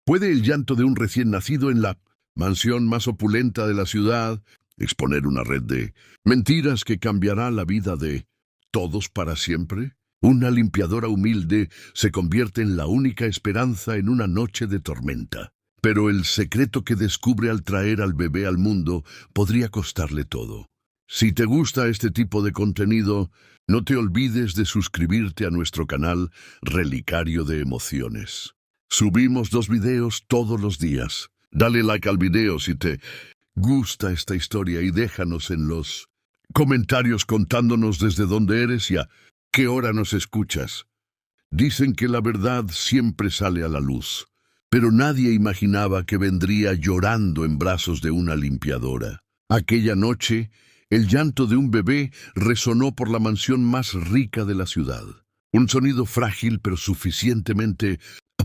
¿Puede el llanto de un recién nacido en la mansión más opulenta de la ciudad exponer una red de mentiras que cambiará la vida de todos para siempre? Una limpiadora humilde se convierte en la única esperanza en una noche de tormenta. Pero el secreto que descubre al traer al bebé al mundo podría costarle todo. Si te gusta este tipo de contenido, no te olvides de suscribirte a nuestro canal Relicario de Emociones. Subimos 2 videos todos los días. Dale like al video si te gusta esta historia y déjanos en los comentarios contándonos desde dónde eres y a qué hora nos escuchas. Dicen que la verdad siempre sale a la luz, pero nadie imaginaba que vendría llorando en brazos de una limpiadora. Aquella noche, el llanto de un bebé resonó por la mansión más rica de la ciudad. Un sonido frágil pero suficientemente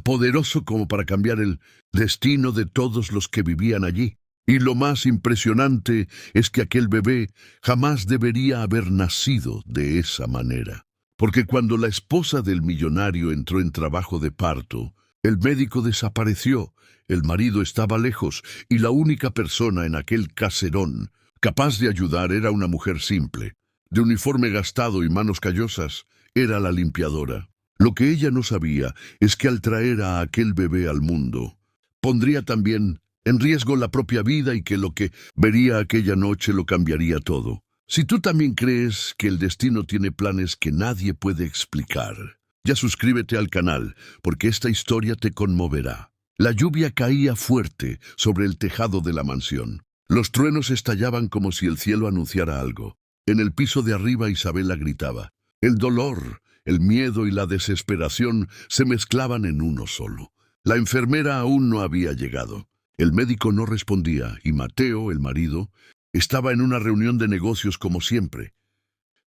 poderoso como para cambiar el destino de todos los que vivían allí. Y lo más impresionante es que aquel bebé jamás debería haber nacido de esa manera. Porque cuando la esposa del millonario entró en trabajo de parto, el médico desapareció, el marido estaba lejos y la única persona en aquel caserón capaz de ayudar era una mujer simple, de uniforme gastado y manos callosas, era la limpiadora. Lo que ella no sabía es que al traer a aquel bebé al mundo, pondría también en riesgo la propia vida y que lo que vería aquella noche lo cambiaría todo. Si tú también crees que el destino tiene planes que nadie puede explicar, ya suscríbete al canal, porque esta historia te conmoverá. La lluvia caía fuerte sobre el tejado de la mansión. Los truenos estallaban como si el cielo anunciara algo. En el piso de arriba Isabela gritaba. El dolor, el miedo y la desesperación se mezclaban en uno solo. La enfermera aún no había llegado. El médico no respondía y Mateo, el marido, estaba en una reunión de negocios como siempre,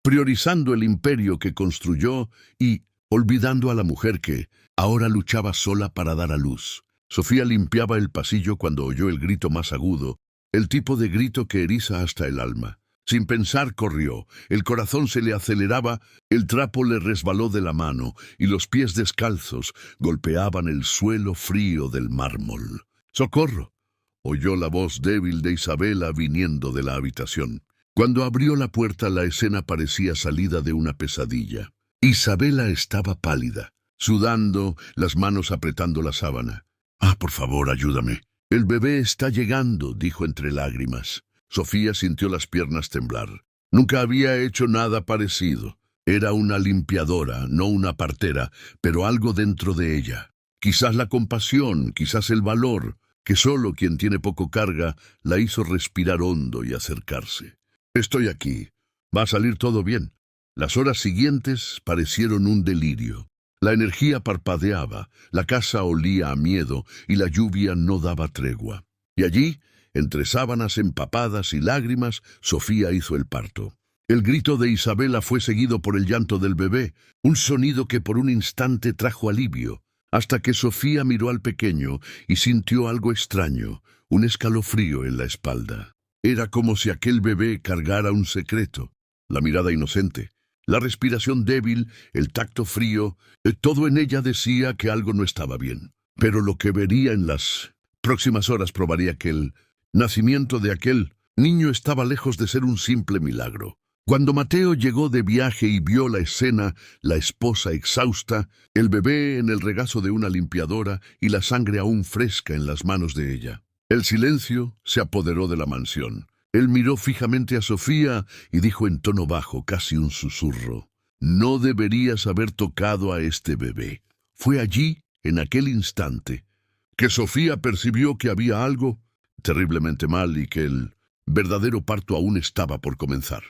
priorizando el imperio que construyó y olvidando a la mujer que ahora luchaba sola para dar a luz. Sofía limpiaba el pasillo cuando oyó el grito más agudo, el tipo de grito que eriza hasta el alma. Sin pensar corrió, el corazón se le aceleraba, el trapo le resbaló de la mano y los pies descalzos golpeaban el suelo frío del mármol. ¡Socorro! Oyó la voz débil de Isabela viniendo de la habitación. Cuando abrió la puerta la escena parecía salida de una pesadilla. Isabela estaba pálida, sudando, las manos apretando la sábana. Por favor, ayúdame. El bebé está llegando, dijo entre lágrimas. Sofía sintió las piernas temblar. Nunca había hecho nada parecido. Era una limpiadora, no una partera, pero algo dentro de ella. Quizás la compasión, quizás el valor, que solo quien tiene poco carga, la hizo respirar hondo y acercarse. Estoy aquí. Va a salir todo bien. Las horas siguientes parecieron un delirio. La energía parpadeaba, la casa olía a miedo y la lluvia no daba tregua. Y allí, entre sábanas empapadas y lágrimas, Sofía hizo el parto. El grito de Isabela fue seguido por el llanto del bebé, un sonido que por un instante trajo alivio, hasta que Sofía miró al pequeño y sintió algo extraño, un escalofrío en la espalda. Era como si aquel bebé cargara un secreto. La mirada inocente, la respiración débil, el tacto frío, todo en ella decía que algo no estaba bien. Pero lo que vería en las próximas horas probaría que el nacimiento de aquel niño estaba lejos de ser un simple milagro. Cuando Mateo llegó de viaje y vio la escena, la esposa exhausta, el bebé en el regazo de una limpiadora y la sangre aún fresca en las manos de ella, el silencio se apoderó de la mansión. Él miró fijamente a Sofía y dijo en tono bajo, casi un susurro, «No deberías haber tocado a este bebé». Fue allí, en aquel instante, que Sofía percibió que había algo terriblemente mal y que el verdadero parto aún estaba por comenzar.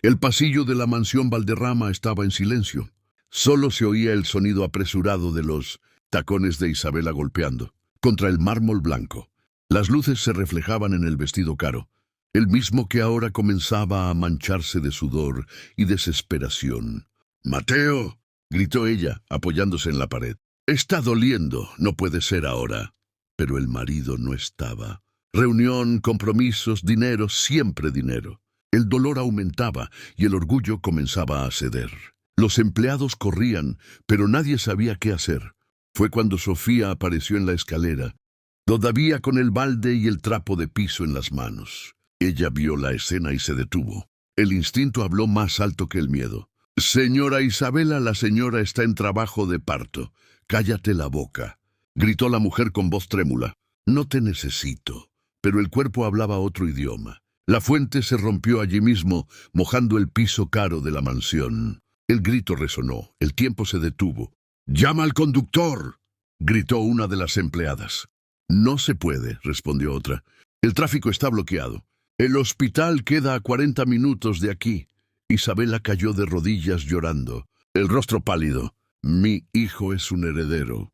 El pasillo de la mansión Valderrama estaba en silencio. Solo se oía el sonido apresurado de los tacones de Isabela golpeando contra el mármol blanco. Las luces se reflejaban en el vestido caro, el mismo que ahora comenzaba a mancharse de sudor y desesperación. «¡Mateo!», gritó ella, apoyándose en la pared. «Está doliendo, no puede ser ahora». Pero el marido no estaba. Reunión, compromisos, dinero, siempre dinero. El dolor aumentaba y el orgullo comenzaba a ceder. Los empleados corrían, pero nadie sabía qué hacer. Fue cuando Sofía apareció en la escalera, todavía con el balde y el trapo de piso en las manos. Ella vio la escena y se detuvo. El instinto habló más alto que el miedo. «Señora Isabela, la señora está en trabajo de parto. Cállate la boca», gritó la mujer con voz trémula. «No te necesito». Pero el cuerpo hablaba otro idioma. La fuente se rompió allí mismo, mojando el piso caro de la mansión. El grito resonó. El tiempo se detuvo. «¡Llama al conductor!», gritó una de las empleadas. «No se puede», respondió otra. «El tráfico está bloqueado. El hospital queda a 40 minutos de aquí». Isabela cayó de rodillas llorando, el rostro pálido. «Mi hijo es un heredero.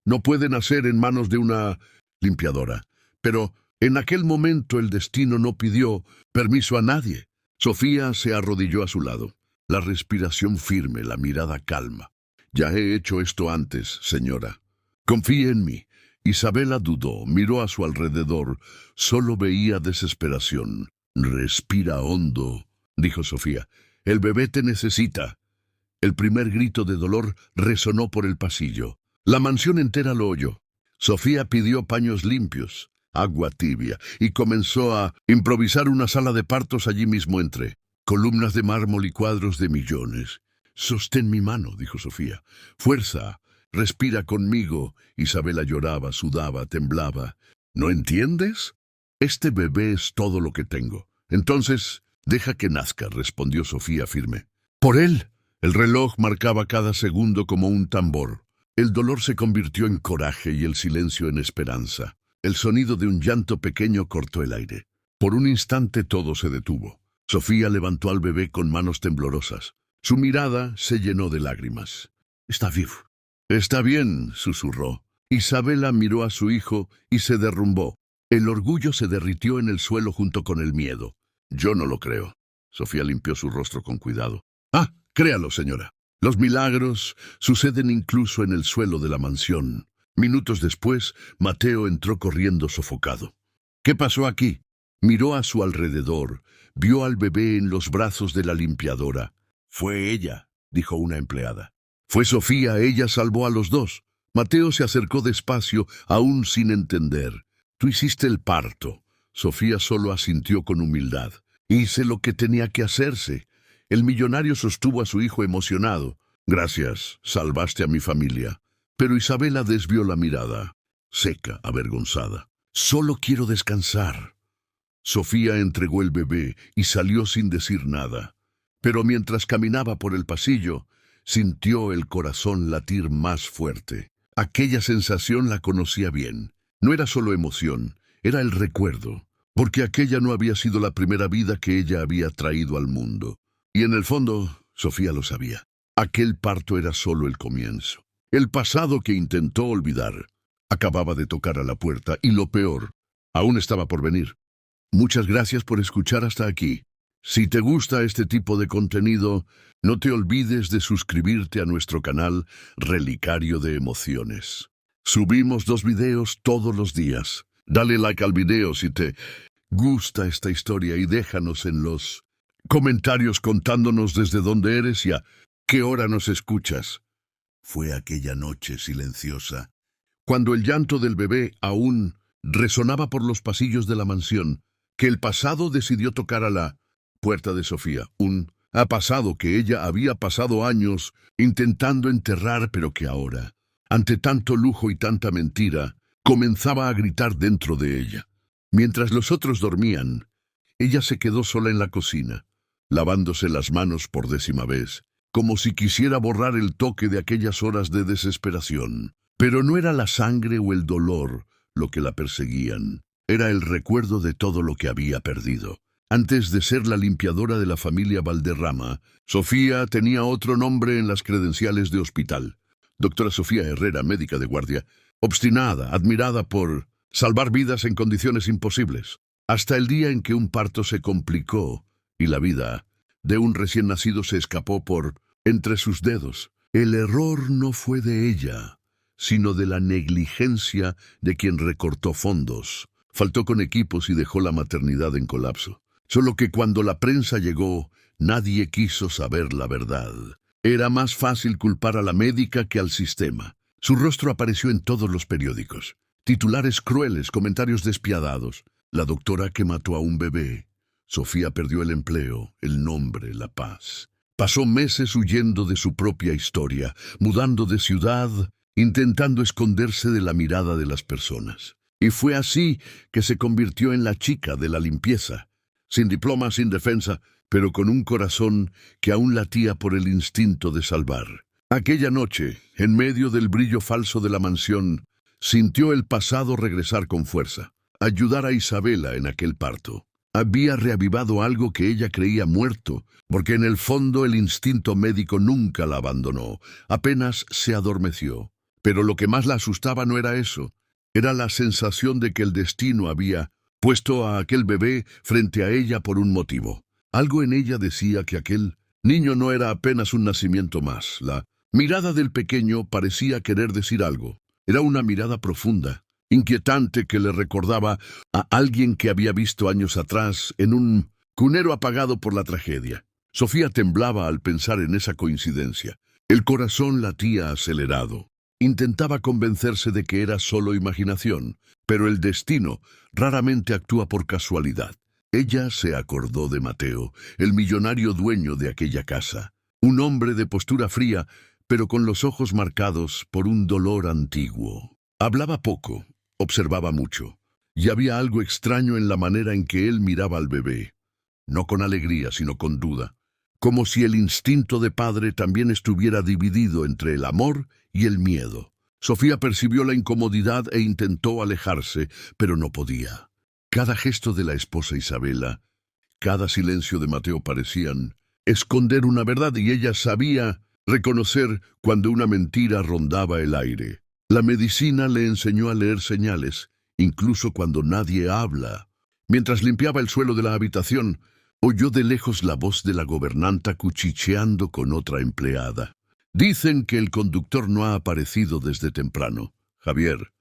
No puede nacer en manos de una limpiadora». Pero en aquel momento el destino no pidió permiso a nadie. Sofía se arrodilló a su lado, la respiración firme, la mirada calma. «Ya he hecho esto antes, señora. Confíe en mí». Isabela dudó, miró a su alrededor. Solo veía desesperación. «Respira hondo», dijo Sofía. «El bebé te necesita». El primer grito de dolor resonó por el pasillo. La mansión entera lo oyó. Sofía pidió paños limpios, agua tibia, y comenzó a improvisar una sala de partos allí mismo entre columnas de mármol y cuadros de millones. «Sostén mi mano», dijo Sofía. «Fuerza, respira conmigo». Isabela lloraba, sudaba, temblaba. «¿No entiendes? Este bebé es todo lo que tengo. Entonces, deja que nazca», respondió Sofía firme. «Por él». El reloj marcaba cada segundo como un tambor. El dolor se convirtió en coraje y el silencio en esperanza. El sonido de un llanto pequeño cortó el aire. Por un instante todo se detuvo. Sofía levantó al bebé con manos temblorosas. Su mirada se llenó de lágrimas. «Está vivo». «Está bien», susurró. Isabela miró a su hijo y se derrumbó. El orgullo se derritió en el suelo junto con el miedo. «Yo no lo creo». Sofía limpió su rostro con cuidado. «Ah, créalo, señora. Los milagros suceden incluso en el suelo de la mansión». Minutos después, Mateo entró corriendo sofocado. «¿Qué pasó aquí?». Miró a su alrededor. Vio al bebé en los brazos de la limpiadora. «Fue ella», dijo una empleada. «Fue Sofía, ella salvó a los dos». Mateo se acercó despacio, aún sin entender. «Tú hiciste el parto». Sofía solo asintió con humildad. «Hice lo que tenía que hacerse». El millonario sostuvo a su hijo emocionado. «Gracias, salvaste a mi familia». Pero Isabela desvió la mirada, seca, avergonzada. «Solo quiero descansar». Sofía entregó el bebé y salió sin decir nada. Pero mientras caminaba por el pasillo, sintió el corazón latir más fuerte. Aquella sensación la conocía bien. No era solo emoción, era el recuerdo, porque aquella no había sido la primera vida que ella había traído al mundo. Y en el fondo, Sofía lo sabía. Aquel parto era solo el comienzo. El pasado que intentó olvidar acababa de tocar a la puerta y lo peor, aún estaba por venir. Muchas gracias por escuchar hasta aquí. Si te gusta este tipo de contenido, no te olvides de suscribirte a nuestro canal Relicario de Emociones. Subimos 2 videos todos los días. Dale like al video si te gusta esta historia y déjanos en los comentarios contándonos desde dónde eres y a qué hora nos escuchas. Fue aquella noche silenciosa, cuando el llanto del bebé aún resonaba por los pasillos de la mansión, que el pasado decidió tocar a la puerta de Sofía. Un pasado que ella había pasado años intentando enterrar, pero que ahora, ante tanto lujo y tanta mentira, comenzaba a gritar dentro de ella. Mientras los otros dormían, ella se quedó sola en la cocina, lavándose las manos por 10ª vez, como si quisiera borrar el toque de aquellas horas de desesperación. Pero no era la sangre o el dolor lo que la perseguían. Era el recuerdo de todo lo que había perdido. Antes de ser la limpiadora de la familia Valderrama, Sofía tenía otro nombre en las credenciales de hospital. Doctora Sofía Herrera, médica de guardia, obstinada, admirada por salvar vidas en condiciones imposibles. Hasta el día en que un parto se complicó y la vida de un recién nacido se escapó por entre sus dedos. El error no fue de ella, sino de la negligencia de quien recortó fondos. Faltó con equipos y dejó la maternidad en colapso. Solo que cuando la prensa llegó, nadie quiso saber la verdad. Era más fácil culpar a la médica que al sistema. Su rostro apareció en todos los periódicos. Titulares crueles, comentarios despiadados. La doctora que mató a un bebé. Sofía perdió el empleo, el nombre, la paz. Pasó meses huyendo de su propia historia, mudando de ciudad, intentando esconderse de la mirada de las personas. Y fue así que se convirtió en la chica de la limpieza, sin diploma, sin defensa, pero con un corazón que aún latía por el instinto de salvar. Aquella noche, en medio del brillo falso de la mansión, sintió el pasado regresar con fuerza, ayudar a Isabela en aquel parto. Había reavivado algo que ella creía muerto, porque en el fondo el instinto médico nunca la abandonó, apenas se adormeció. Pero lo que más la asustaba no era eso, era la sensación de que el destino había puesto a aquel bebé frente a ella por un motivo. Algo en ella decía que aquel niño no era apenas un nacimiento más. La mirada del pequeño parecía querer decir algo. Era una mirada profunda, inquietante, que le recordaba a alguien que había visto años atrás en un cunero apagado por la tragedia. Sofía temblaba al pensar en esa coincidencia. El corazón latía acelerado. Intentaba convencerse de que era solo imaginación, pero el destino raramente actúa por casualidad. Ella se acordó de Mateo, el millonario dueño de aquella casa. Un hombre de postura fría, pero con los ojos marcados por un dolor antiguo. Hablaba poco, observaba mucho, y había algo extraño en la manera en que él miraba al bebé. No con alegría, sino con duda, como si el instinto de padre también estuviera dividido entre el amor y el miedo. Sofía percibió la incomodidad e intentó alejarse, pero no podía. Cada gesto de la esposa Isabela, cada silencio de Mateo parecían esconder una verdad, y ella sabía reconocer cuando una mentira rondaba el aire. La medicina le enseñó a leer señales, incluso cuando nadie habla. Mientras limpiaba el suelo de la habitación, oyó de lejos la voz de la gobernanta cuchicheando con otra empleada. «Dicen que el conductor no ha aparecido desde temprano. Javier»,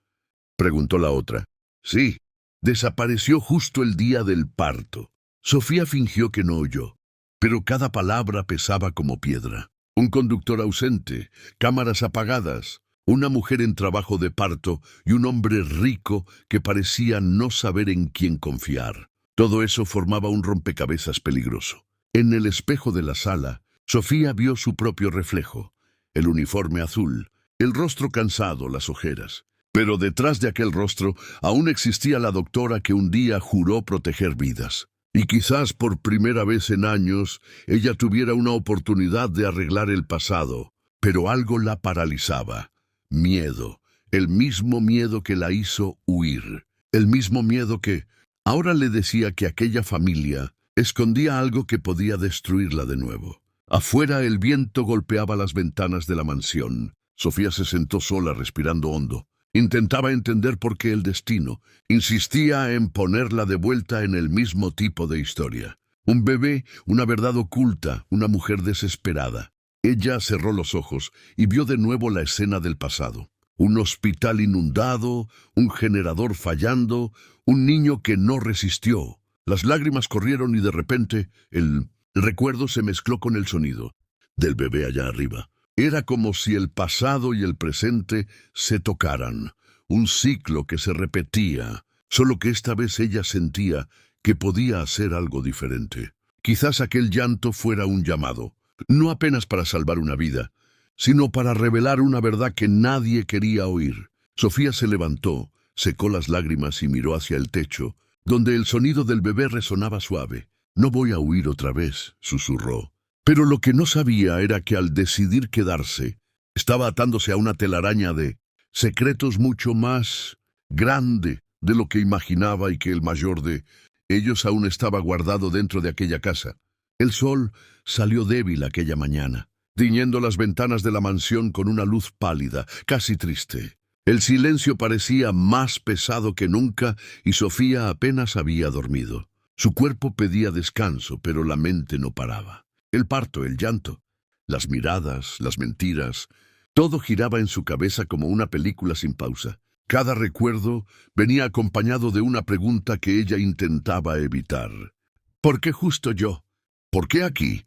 preguntó la otra. «Sí, desapareció justo el día del parto». Sofía fingió que no oyó, pero cada palabra pesaba como piedra. Un conductor ausente, cámaras apagadas, una mujer en trabajo de parto y un hombre rico que parecía no saber en quién confiar. Todo eso formaba un rompecabezas peligroso. En el espejo de la sala, Sofía vio su propio reflejo, el uniforme azul, el rostro cansado, las ojeras. Pero detrás de aquel rostro aún existía la doctora que un día juró proteger vidas. Y quizás por primera vez en años ella tuviera una oportunidad de arreglar el pasado, pero algo la paralizaba. Miedo, el mismo miedo que la hizo huir, el mismo miedo que ahora le decía que aquella familia escondía algo que podía destruirla de nuevo. Afuera el viento golpeaba las ventanas de la mansión. Sofía se sentó sola, respirando hondo. Intentaba entender por qué el destino insistía en ponerla de vuelta en el mismo tipo de historia. Un bebé, una verdad oculta, una mujer desesperada. Ella cerró los ojos y vio de nuevo la escena del pasado. Un hospital inundado, un generador fallando, un niño que no resistió. Las lágrimas corrieron y de repente el recuerdo se mezcló con el sonido del bebé allá arriba. Era como si el pasado y el presente se tocaran, un ciclo que se repetía, solo que esta vez ella sentía que podía hacer algo diferente. Quizás aquel llanto fuera un llamado, no apenas para salvar una vida, sino para revelar una verdad que nadie quería oír. Sofía se levantó, secó las lágrimas y miró hacia el techo, donde el sonido del bebé resonaba suave. «No voy a huir otra vez», susurró. Pero lo que no sabía era que al decidir quedarse, estaba atándose a una telaraña de secretos mucho más grande de lo que imaginaba, y que el mayor de ellos aún estaba guardado dentro de aquella casa. El sol salió débil aquella mañana, tiñendo las ventanas de la mansión con una luz pálida, casi triste. El silencio parecía más pesado que nunca y Sofía apenas había dormido. Su cuerpo pedía descanso, pero la mente no paraba. El parto, el llanto, las miradas, las mentiras, todo giraba en su cabeza como una película sin pausa. Cada recuerdo venía acompañado de una pregunta que ella intentaba evitar. ¿Por qué justo yo? ¿Por qué aquí?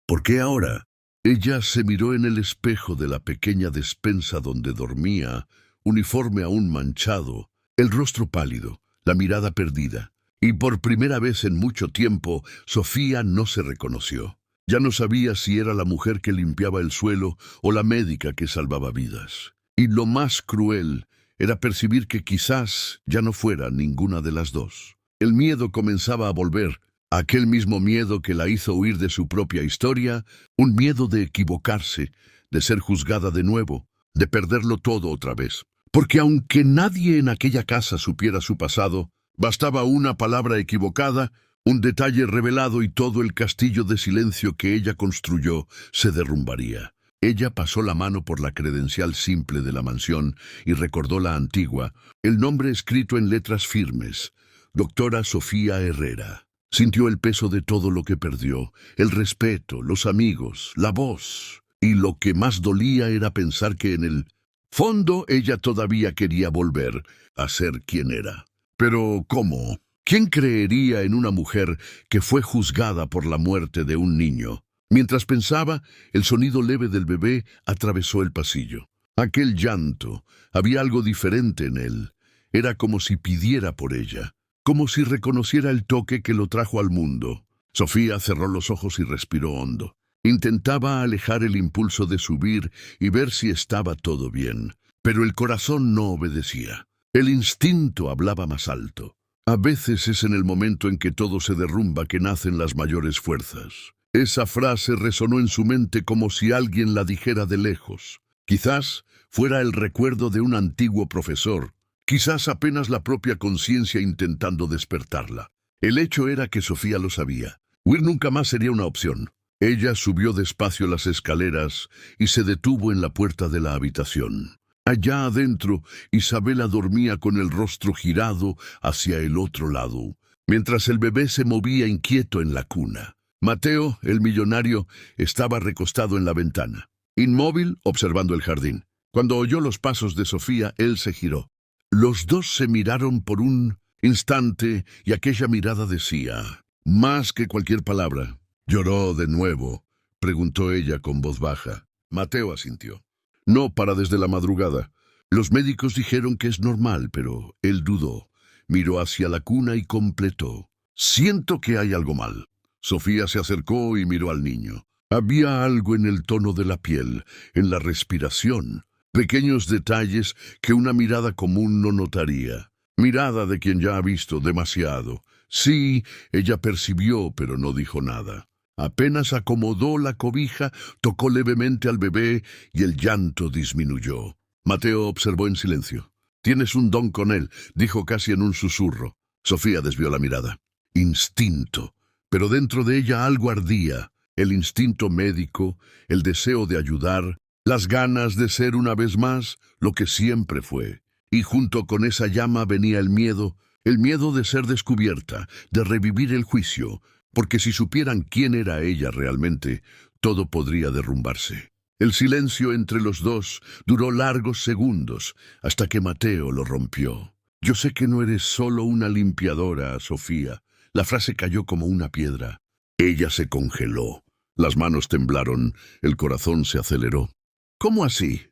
¿Por qué ahora? Ella se miró en el espejo de la pequeña despensa donde dormía, uniforme aún manchado, el rostro pálido, la mirada perdida. Y por primera vez en mucho tiempo, Sofía no se reconoció. Ya no sabía si era la mujer que limpiaba el suelo o la médica que salvaba vidas. Y lo más cruel era percibir que quizás ya no fuera ninguna de las dos. El miedo comenzaba a volver, aquel mismo miedo que la hizo huir de su propia historia, un miedo de equivocarse, de ser juzgada de nuevo, de perderlo todo otra vez. Porque aunque nadie en aquella casa supiera su pasado, bastaba una palabra equivocada, un detalle revelado y todo el castillo de silencio que ella construyó se derrumbaría. Ella pasó la mano por la credencial simple de la mansión y recordó la antigua, el nombre escrito en letras firmes, Doctora Sofía Herrera. Sintió el peso de todo lo que perdió, el respeto, los amigos, la voz. Y lo que más dolía era pensar que en el fondo ella todavía quería volver a ser quien era. Pero ¿cómo? ¿Quién creería en una mujer que fue juzgada por la muerte de un niño? Mientras pensaba, el sonido leve del bebé atravesó el pasillo. Aquel llanto, había algo diferente en él. Era como si pidiera por ella, como si reconociera el toque que lo trajo al mundo. Sofía cerró los ojos y respiró hondo. Intentaba alejar el impulso de subir y ver si estaba todo bien, pero el corazón no obedecía. El instinto hablaba más alto. A veces es en el momento en que todo se derrumba que nacen las mayores fuerzas. Esa frase resonó en su mente como si alguien la dijera de lejos. Quizás fuera el recuerdo de un antiguo profesor, quizás apenas la propia conciencia intentando despertarla. El hecho era que Sofía lo sabía. Huir nunca más sería una opción. Ella subió despacio las escaleras y se detuvo en la puerta de la habitación. Allá adentro, Isabela dormía con el rostro girado hacia el otro lado, mientras el bebé se movía inquieto en la cuna. Mateo, el millonario, estaba recostado en la ventana, inmóvil observando el jardín. Cuando oyó los pasos de Sofía, él se giró. Los dos se miraron por un instante y aquella mirada decía más que cualquier palabra. ¿Lloró de nuevo?, preguntó ella con voz baja. Mateo asintió. No para desde la madrugada. Los médicos dijeron que es normal, pero él dudó. Miró hacia la cuna y completó. Siento que hay algo mal. Sofía se acercó y miró al niño. Había algo en el tono de la piel, en la respiración, pequeños detalles que una mirada común no notaría. Mirada de quien ya ha visto demasiado. Sí, ella percibió, pero no dijo nada. Apenas acomodó la cobija, tocó levemente al bebé y el llanto disminuyó. Mateo observó en silencio. «Tienes un don con él», dijo casi en un susurro. Sofía desvió la mirada. Instinto. Pero dentro de ella algo ardía. El instinto médico, el deseo de ayudar, las ganas de ser una vez más lo que siempre fue. Y junto con esa llama venía el miedo de ser descubierta, de revivir el juicio, porque si supieran quién era ella realmente, todo podría derrumbarse. El silencio entre los dos duró largos segundos, hasta que Mateo lo rompió. «Yo sé que no eres solo una limpiadora, Sofía». La frase cayó como una piedra. Ella se congeló. Las manos temblaron, el corazón se aceleró. «¿Cómo así?»,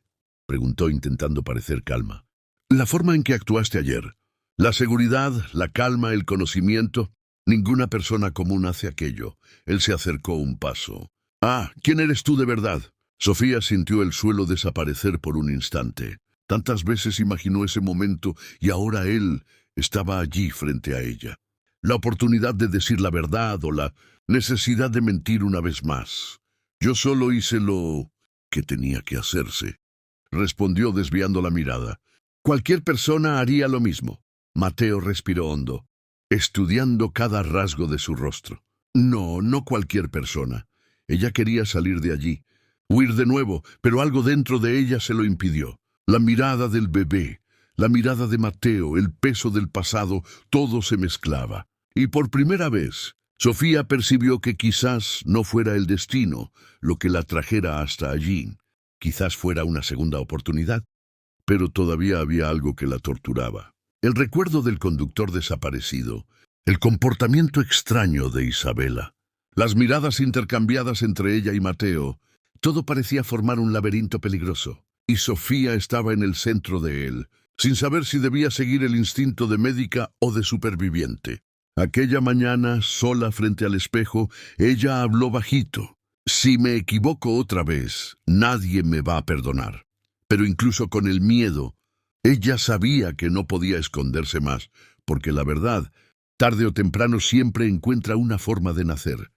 preguntó intentando parecer calma. «La forma en que actuaste ayer. La seguridad, la calma, el conocimiento. Ninguna persona común hace aquello». Él se acercó un paso. «Ah, ¿quién eres tú de verdad?». Sofía sintió el suelo desaparecer por un instante. Tantas veces imaginó ese momento y ahora él estaba allí frente a ella. La oportunidad de decir la verdad o la necesidad de mentir una vez más. «Yo solo hice lo que tenía que hacerse», respondió desviando la mirada. «Cualquier persona haría lo mismo». Mateo respiró hondo, estudiando cada rasgo de su rostro. No cualquier persona. Ella quería salir de allí, huir de nuevo, pero algo dentro de ella se lo impidió. La mirada del bebé, la mirada de Mateo, el peso del pasado, todo se mezclaba. Y por primera vez, Sofía percibió que quizás no fuera el destino lo que la trajera hasta allí. Quizás fuera una segunda oportunidad, pero todavía había algo que la torturaba. El recuerdo del conductor desaparecido, el comportamiento extraño de Isabela, las miradas intercambiadas entre ella y Mateo, Todo parecía formar un laberinto peligroso, y Sofía estaba en el centro de él, sin saber si debía seguir el instinto de médica o de superviviente. Aquella mañana, sola frente al espejo, ella habló bajito. Si me equivoco otra vez, nadie me va a perdonar. Pero incluso con el miedo, ella sabía que no podía esconderse más, porque la verdad, tarde o temprano siempre encuentra una forma de nacer.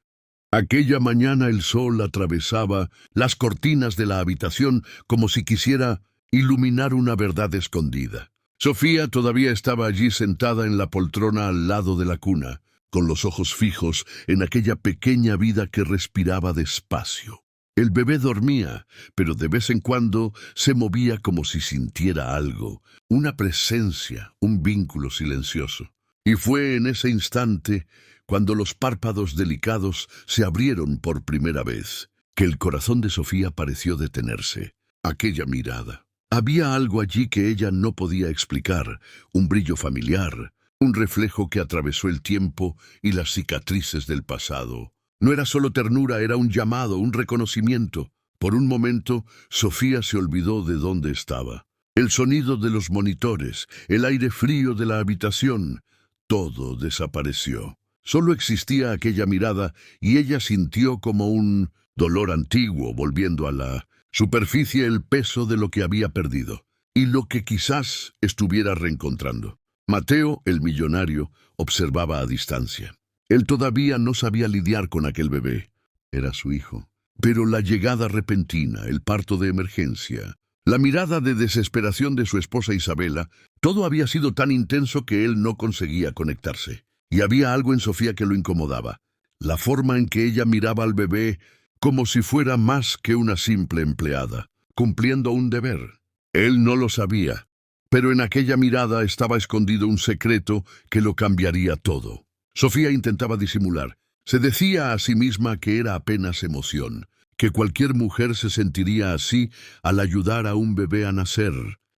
Aquella mañana el sol atravesaba las cortinas de la habitación como si quisiera iluminar una verdad escondida. Sofía todavía estaba allí sentada en la poltrona al lado de la cuna, con los ojos fijos en aquella pequeña vida que respiraba despacio. El bebé dormía, pero de vez en cuando se movía como si sintiera algo, una presencia, un vínculo silencioso. Y fue en ese instante, cuando los párpados delicados se abrieron por primera vez, que el corazón de Sofía pareció detenerse. Aquella mirada. Había algo allí que ella no podía explicar, un brillo familiar, un reflejo que atravesó el tiempo y las cicatrices del pasado. No era solo ternura, era un llamado, un reconocimiento. Por un momento, Sofía se olvidó de dónde estaba. El sonido de los monitores, el aire frío de la habitación, todo desapareció. Solo existía aquella mirada y ella sintió como un dolor antiguo volviendo a la superficie el peso de lo que había perdido y lo que quizás estuviera reencontrando. Mateo, el millonario, observaba a distancia. Él todavía no sabía lidiar con aquel bebé. Era su hijo. Pero la llegada repentina, el parto de emergencia, la mirada de desesperación de su esposa Isabela, todo había sido tan intenso que él no conseguía conectarse. Y había algo en Sofía que lo incomodaba. La forma en que ella miraba al bebé como si fuera más que una simple empleada, cumpliendo un deber. Él no lo sabía, pero en aquella mirada estaba escondido un secreto que lo cambiaría todo. Sofía intentaba disimular. Se decía a sí misma que era apenas emoción, que cualquier mujer se sentiría así al ayudar a un bebé a nacer.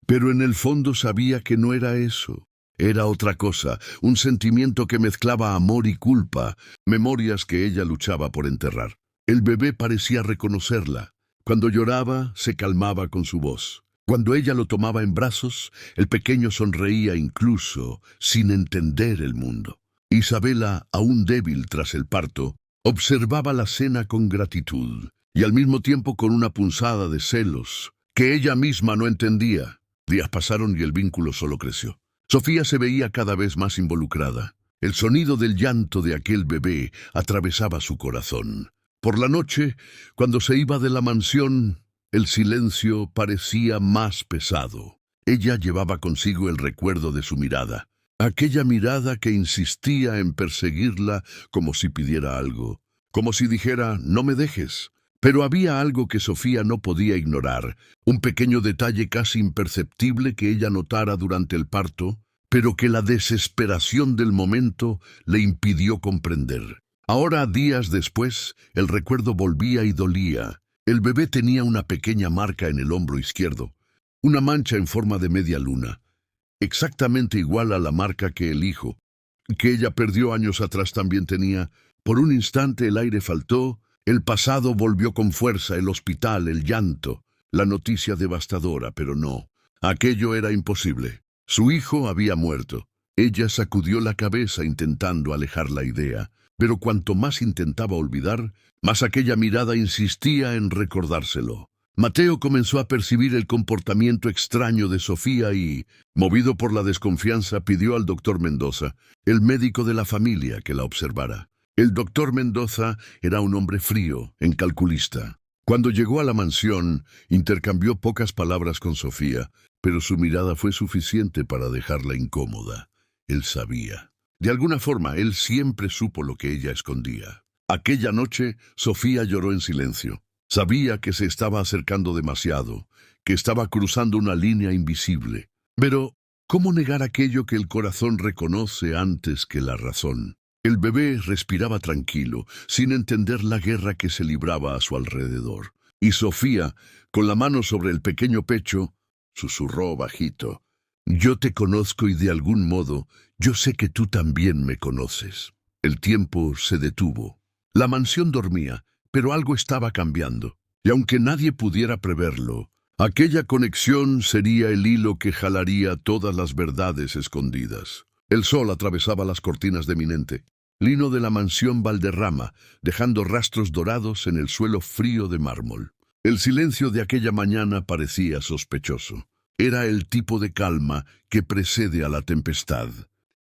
Pero en el fondo sabía que no era eso. Era otra cosa, un sentimiento que mezclaba amor y culpa, memorias que ella luchaba por enterrar. El bebé parecía reconocerla. Cuando lloraba, se calmaba con su voz. Cuando ella lo tomaba en brazos, el pequeño sonreía incluso, sin entender el mundo. Isabela, aún débil tras el parto, observaba la cena con gratitud y al mismo tiempo con una punzada de celos que ella misma no entendía. Días pasaron y el vínculo solo creció. Sofía se veía cada vez más involucrada. El sonido del llanto de aquel bebé atravesaba su corazón. Por la noche, cuando se iba de la mansión, el silencio parecía más pesado. Ella llevaba consigo el recuerdo de su mirada. Aquella mirada que insistía en perseguirla como si pidiera algo, como si dijera, no me dejes. Pero había algo que Sofía no podía ignorar, un pequeño detalle casi imperceptible que ella notara durante el parto, pero que la desesperación del momento le impidió comprender. Ahora, días después, el recuerdo volvía y dolía. El bebé tenía una pequeña marca en el hombro izquierdo, una mancha en forma de media luna, exactamente igual a la marca que el hijo, que ella perdió años atrás también tenía. Por un instante el aire faltó, el pasado volvió con fuerza, el hospital, el llanto, la noticia devastadora, pero no, aquello era imposible. Su hijo había muerto. Ella sacudió la cabeza intentando alejar la idea, pero cuanto más intentaba olvidar, más aquella mirada insistía en recordárselo. Mateo comenzó a percibir el comportamiento extraño de Sofía y, movido por la desconfianza, pidió al doctor Mendoza, el médico de la familia, que la observara. El doctor Mendoza era un hombre frío, calculista. Cuando llegó a la mansión, intercambió pocas palabras con Sofía, pero su mirada fue suficiente para dejarla incómoda. Él sabía. De alguna forma, él siempre supo lo que ella escondía. Aquella noche, Sofía lloró en silencio. Sabía que se estaba acercando demasiado, que estaba cruzando una línea invisible. Pero, ¿cómo negar aquello que el corazón reconoce antes que la razón? El bebé respiraba tranquilo, sin entender la guerra que se libraba a su alrededor. Y Sofía, con la mano sobre el pequeño pecho, susurró bajito, «Yo te conozco y de algún modo, yo sé que tú también me conoces». El tiempo se detuvo. La mansión dormía, pero algo estaba cambiando. Y aunque nadie pudiera preverlo, aquella conexión sería el hilo que jalaría todas las verdades escondidas. El sol atravesaba las cortinas de eminente lino de la mansión Valderrama, dejando rastros dorados en el suelo frío de mármol. El silencio de aquella mañana parecía sospechoso. Era el tipo de calma que precede a la tempestad.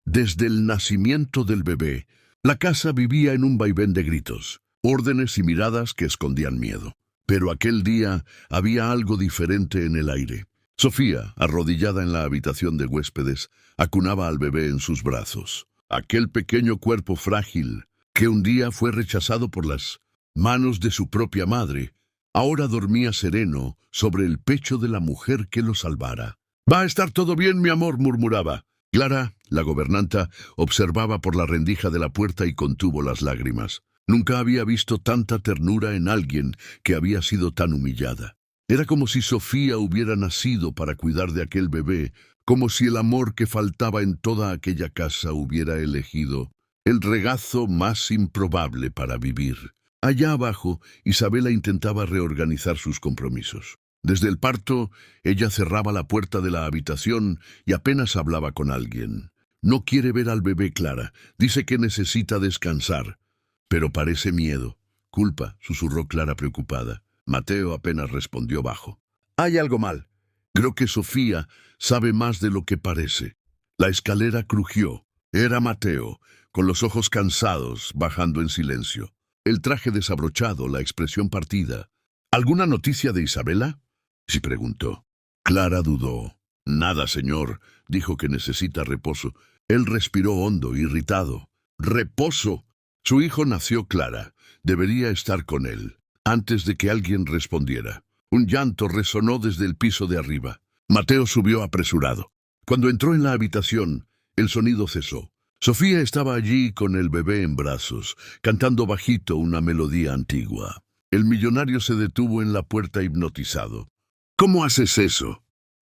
Desde el nacimiento del bebé, la casa vivía en un vaivén de gritos, órdenes y miradas que escondían miedo. Pero aquel día había algo diferente en el aire. Sofía, arrodillada en la habitación de huéspedes, acunaba al bebé en sus brazos. Aquel pequeño cuerpo frágil, que un día fue rechazado por las manos de su propia madre, ahora dormía sereno sobre el pecho de la mujer que lo salvara. «Va a estar todo bien, mi amor», murmuraba. Clara, la gobernanta, observaba por la rendija de la puerta y contuvo las lágrimas. Nunca había visto tanta ternura en alguien que había sido tan humillada. Era como si Sofía hubiera nacido para cuidar de aquel bebé, como si el amor que faltaba en toda aquella casa hubiera elegido el regazo más improbable para vivir. Allá abajo, Isabela intentaba reorganizar sus compromisos. Desde el parto, ella cerraba la puerta de la habitación y apenas hablaba con alguien. No quiere ver al bebé, Clara. Dice que necesita descansar. Pero parece miedo. Culpa, susurró Clara preocupada. Mateo apenas respondió bajo. «Hay algo mal. Creo que Sofía sabe más de lo que parece». La escalera crujió. Era Mateo, con los ojos cansados, bajando en silencio. El traje desabrochado, la expresión partida. «¿Alguna noticia de Isabela?», sí preguntó. Clara dudó. «Nada, señor. Dijo que necesita reposo». Él respiró hondo, irritado. «¿Reposo? Su hijo nació, Clara. Debería estar con él». Antes de que alguien respondiera, un llanto resonó desde el piso de arriba. Mateo subió apresurado. Cuando entró en la habitación, el sonido cesó. Sofía estaba allí con el bebé en brazos, cantando bajito una melodía antigua. El millonario se detuvo en la puerta hipnotizado. «¿Cómo haces eso?»,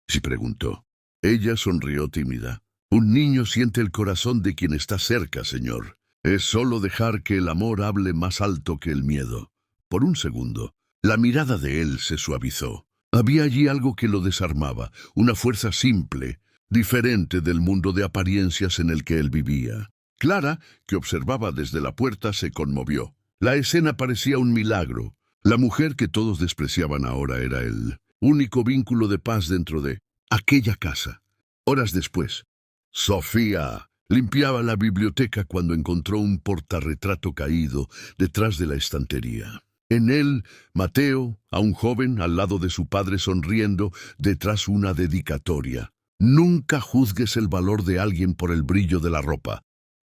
sí preguntó. Ella sonrió tímida. «Un niño siente el corazón de quien está cerca, señor. Es solo dejar que el amor hable más alto que el miedo». Por un segundo, la mirada de él se suavizó. Había allí algo que lo desarmaba, una fuerza simple, diferente del mundo de apariencias en el que él vivía. Clara, que observaba desde la puerta, se conmovió. La escena parecía un milagro. La mujer que todos despreciaban ahora era el único vínculo de paz dentro de aquella casa. Horas después, Sofía limpiaba la biblioteca cuando encontró un portarretrato caído detrás de la estantería. En él, Mateo, aún joven, al lado de su padre sonriendo, detrás una dedicatoria. «Nunca juzgues el valor de alguien por el brillo de la ropa,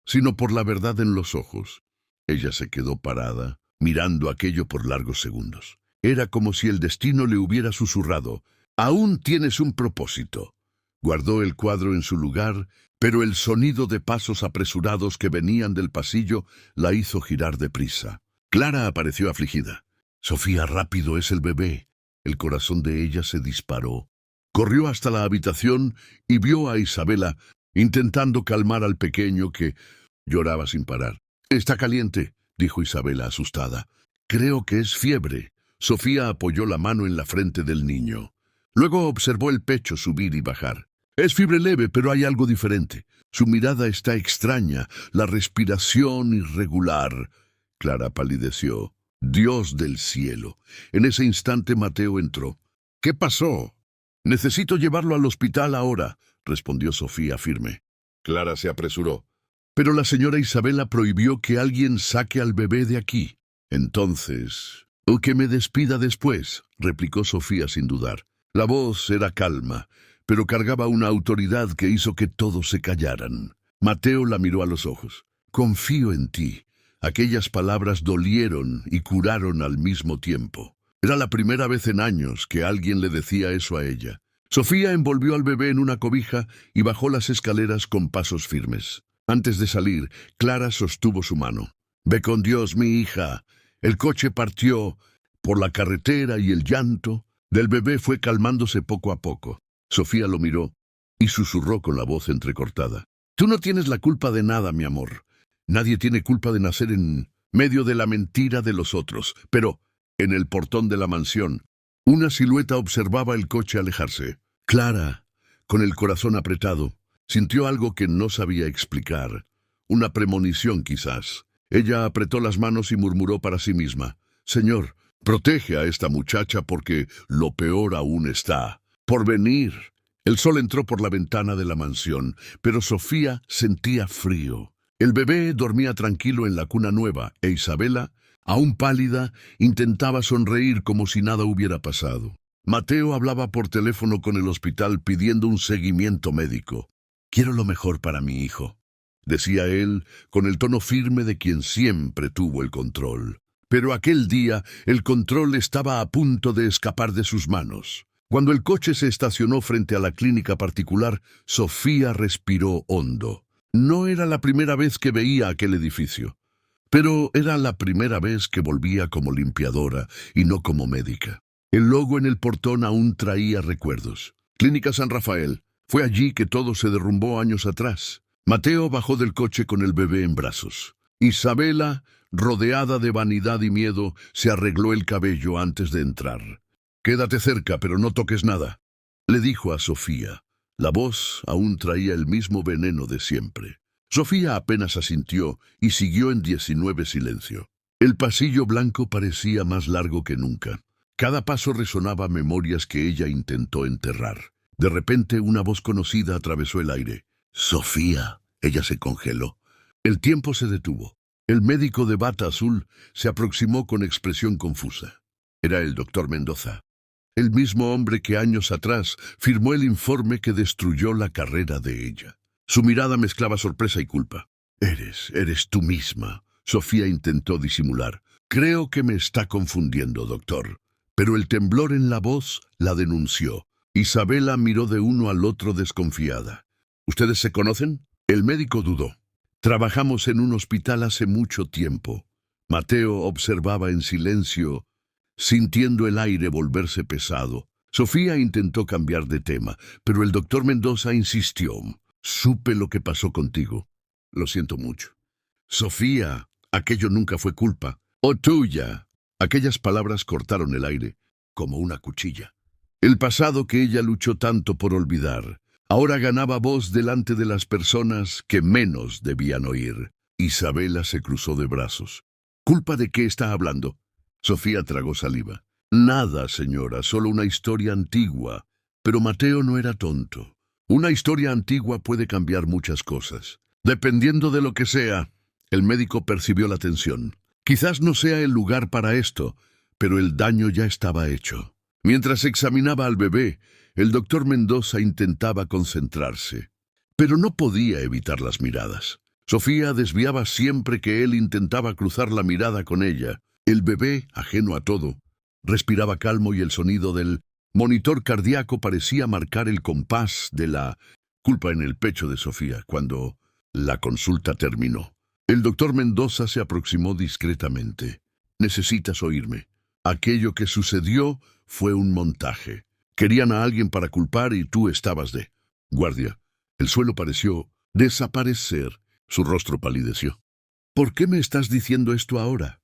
sino por la verdad en los ojos». Ella se quedó parada, mirando aquello por largos segundos. Era como si el destino le hubiera susurrado: «Aún tienes un propósito». Guardó el cuadro en su lugar, pero el sonido de pasos apresurados que venían del pasillo la hizo girar deprisa. Clara apareció afligida. «Sofía, rápido, es el bebé». El corazón de ella se disparó. Corrió hasta la habitación y vio a Isabela intentando calmar al pequeño que lloraba sin parar. «Está caliente», dijo Isabela asustada. «Creo que es fiebre». Sofía apoyó la mano en la frente del niño. Luego observó el pecho subir y bajar. «Es fiebre leve, pero hay algo diferente. Su mirada está extraña, la respiración irregular». Clara palideció. «Dios del cielo». En ese instante Mateo entró. «¿Qué pasó?». «Necesito llevarlo al hospital ahora», respondió Sofía firme. Clara se apresuró. «Pero la señora Isabela prohibió que alguien saque al bebé de aquí». «Entonces, o que me despida después», replicó Sofía sin dudar. La voz era calma, pero cargaba una autoridad que hizo que todos se callaran. Mateo la miró a los ojos. «Confío en ti». Aquellas palabras dolieron y curaron al mismo tiempo. Era la primera vez en años que alguien le decía eso a ella. Sofía envolvió al bebé en una cobija y bajó las escaleras con pasos firmes. Antes de salir, Clara sostuvo su mano. «Ve con Dios, mi hija». El coche partió por la carretera y el llanto del bebé fue calmándose poco a poco. Sofía lo miró y susurró con la voz entrecortada: «Tú no tienes la culpa de nada, mi amor. Nadie tiene culpa de nacer en medio de la mentira de los otros. Pero En el portón de la mansión, una silueta observaba el coche alejarse. Clara, con el corazón apretado, sintió algo que no sabía explicar. Una premonición, quizás. Ella apretó las manos y murmuró para sí misma: «Señor, protege a esta muchacha porque lo peor aún está por venir». El sol entró por la ventana de la mansión, pero Sofía sentía frío. El bebé dormía tranquilo en la cuna nueva, e Isabela, aún pálida, intentaba sonreír como si nada hubiera pasado. Mateo hablaba por teléfono con el hospital pidiendo un seguimiento médico. «Quiero lo mejor para mi hijo», decía él, con el tono firme de quien siempre tuvo el control. Pero aquel día el control estaba a punto de escapar de sus manos. Cuando el coche se estacionó frente a la clínica particular, Sofía respiró hondo. No era la primera vez que veía aquel edificio, pero era la primera vez que volvía como limpiadora y no como médica. El logo en el portón aún traía recuerdos. Clínica San Rafael. Fue allí que todo se derrumbó años atrás. Mateo bajó del coche con el bebé en brazos. Isabela, rodeada de vanidad y miedo, se arregló el cabello antes de entrar. «Quédate cerca, pero no toques nada», le dijo a Sofía. La voz aún traía el mismo veneno de siempre. Sofía apenas asintió y siguió en 19 silencio. El pasillo blanco parecía más largo que nunca. Cada paso resonaba memorias que ella intentó enterrar. De repente una voz conocida atravesó el aire. «Sofía». Ella se congeló. El tiempo se detuvo. El médico de bata azul se aproximó con expresión confusa. Era el doctor Mendoza. El mismo hombre que años atrás firmó el informe que destruyó la carrera de ella. Su mirada mezclaba sorpresa y culpa. Eres tú misma», Sofía intentó disimular. «Creo que me está confundiendo, doctor». Pero el temblor en la voz la denunció. Isabela miró de uno al otro desconfiada. «¿Ustedes se conocen?». El médico dudó. «Trabajamos en un hospital hace mucho tiempo». Mateo observaba en silencio, sintiendo el aire volverse pesado. Sofía intentó cambiar de tema, pero el doctor Mendoza insistió. «Supe lo que pasó contigo. Lo siento mucho». «Sofía, aquello nunca fue culpa. O tuya». Aquellas palabras cortaron el aire, como una cuchilla. El pasado que ella luchó tanto por olvidar, ahora ganaba voz delante de las personas que menos debían oír. Isabela se cruzó de brazos. «¿Culpa de qué está hablando?». Sofía tragó saliva. «Nada, señora, solo una historia antigua». Pero Mateo no era tonto. Una historia antigua puede cambiar muchas cosas. Dependiendo de lo que sea. El médico percibió la tensión. Quizás no sea el lugar para esto, pero el daño ya estaba hecho. Mientras examinaba al bebé, el doctor Mendoza intentaba concentrarse, pero no podía evitar las miradas. Sofía desviaba siempre que él intentaba cruzar la mirada con ella. El bebé, ajeno a todo, respiraba calmo y el sonido del monitor cardíaco parecía marcar el compás de la culpa en el pecho de Sofía cuando la consulta terminó. El doctor Mendoza se aproximó discretamente. «Necesitas oírme. Aquello que sucedió fue un montaje. Querían a alguien para culpar y tú estabas de guardia». El suelo pareció desaparecer. Su rostro palideció. «¿Por qué me estás diciendo esto ahora?».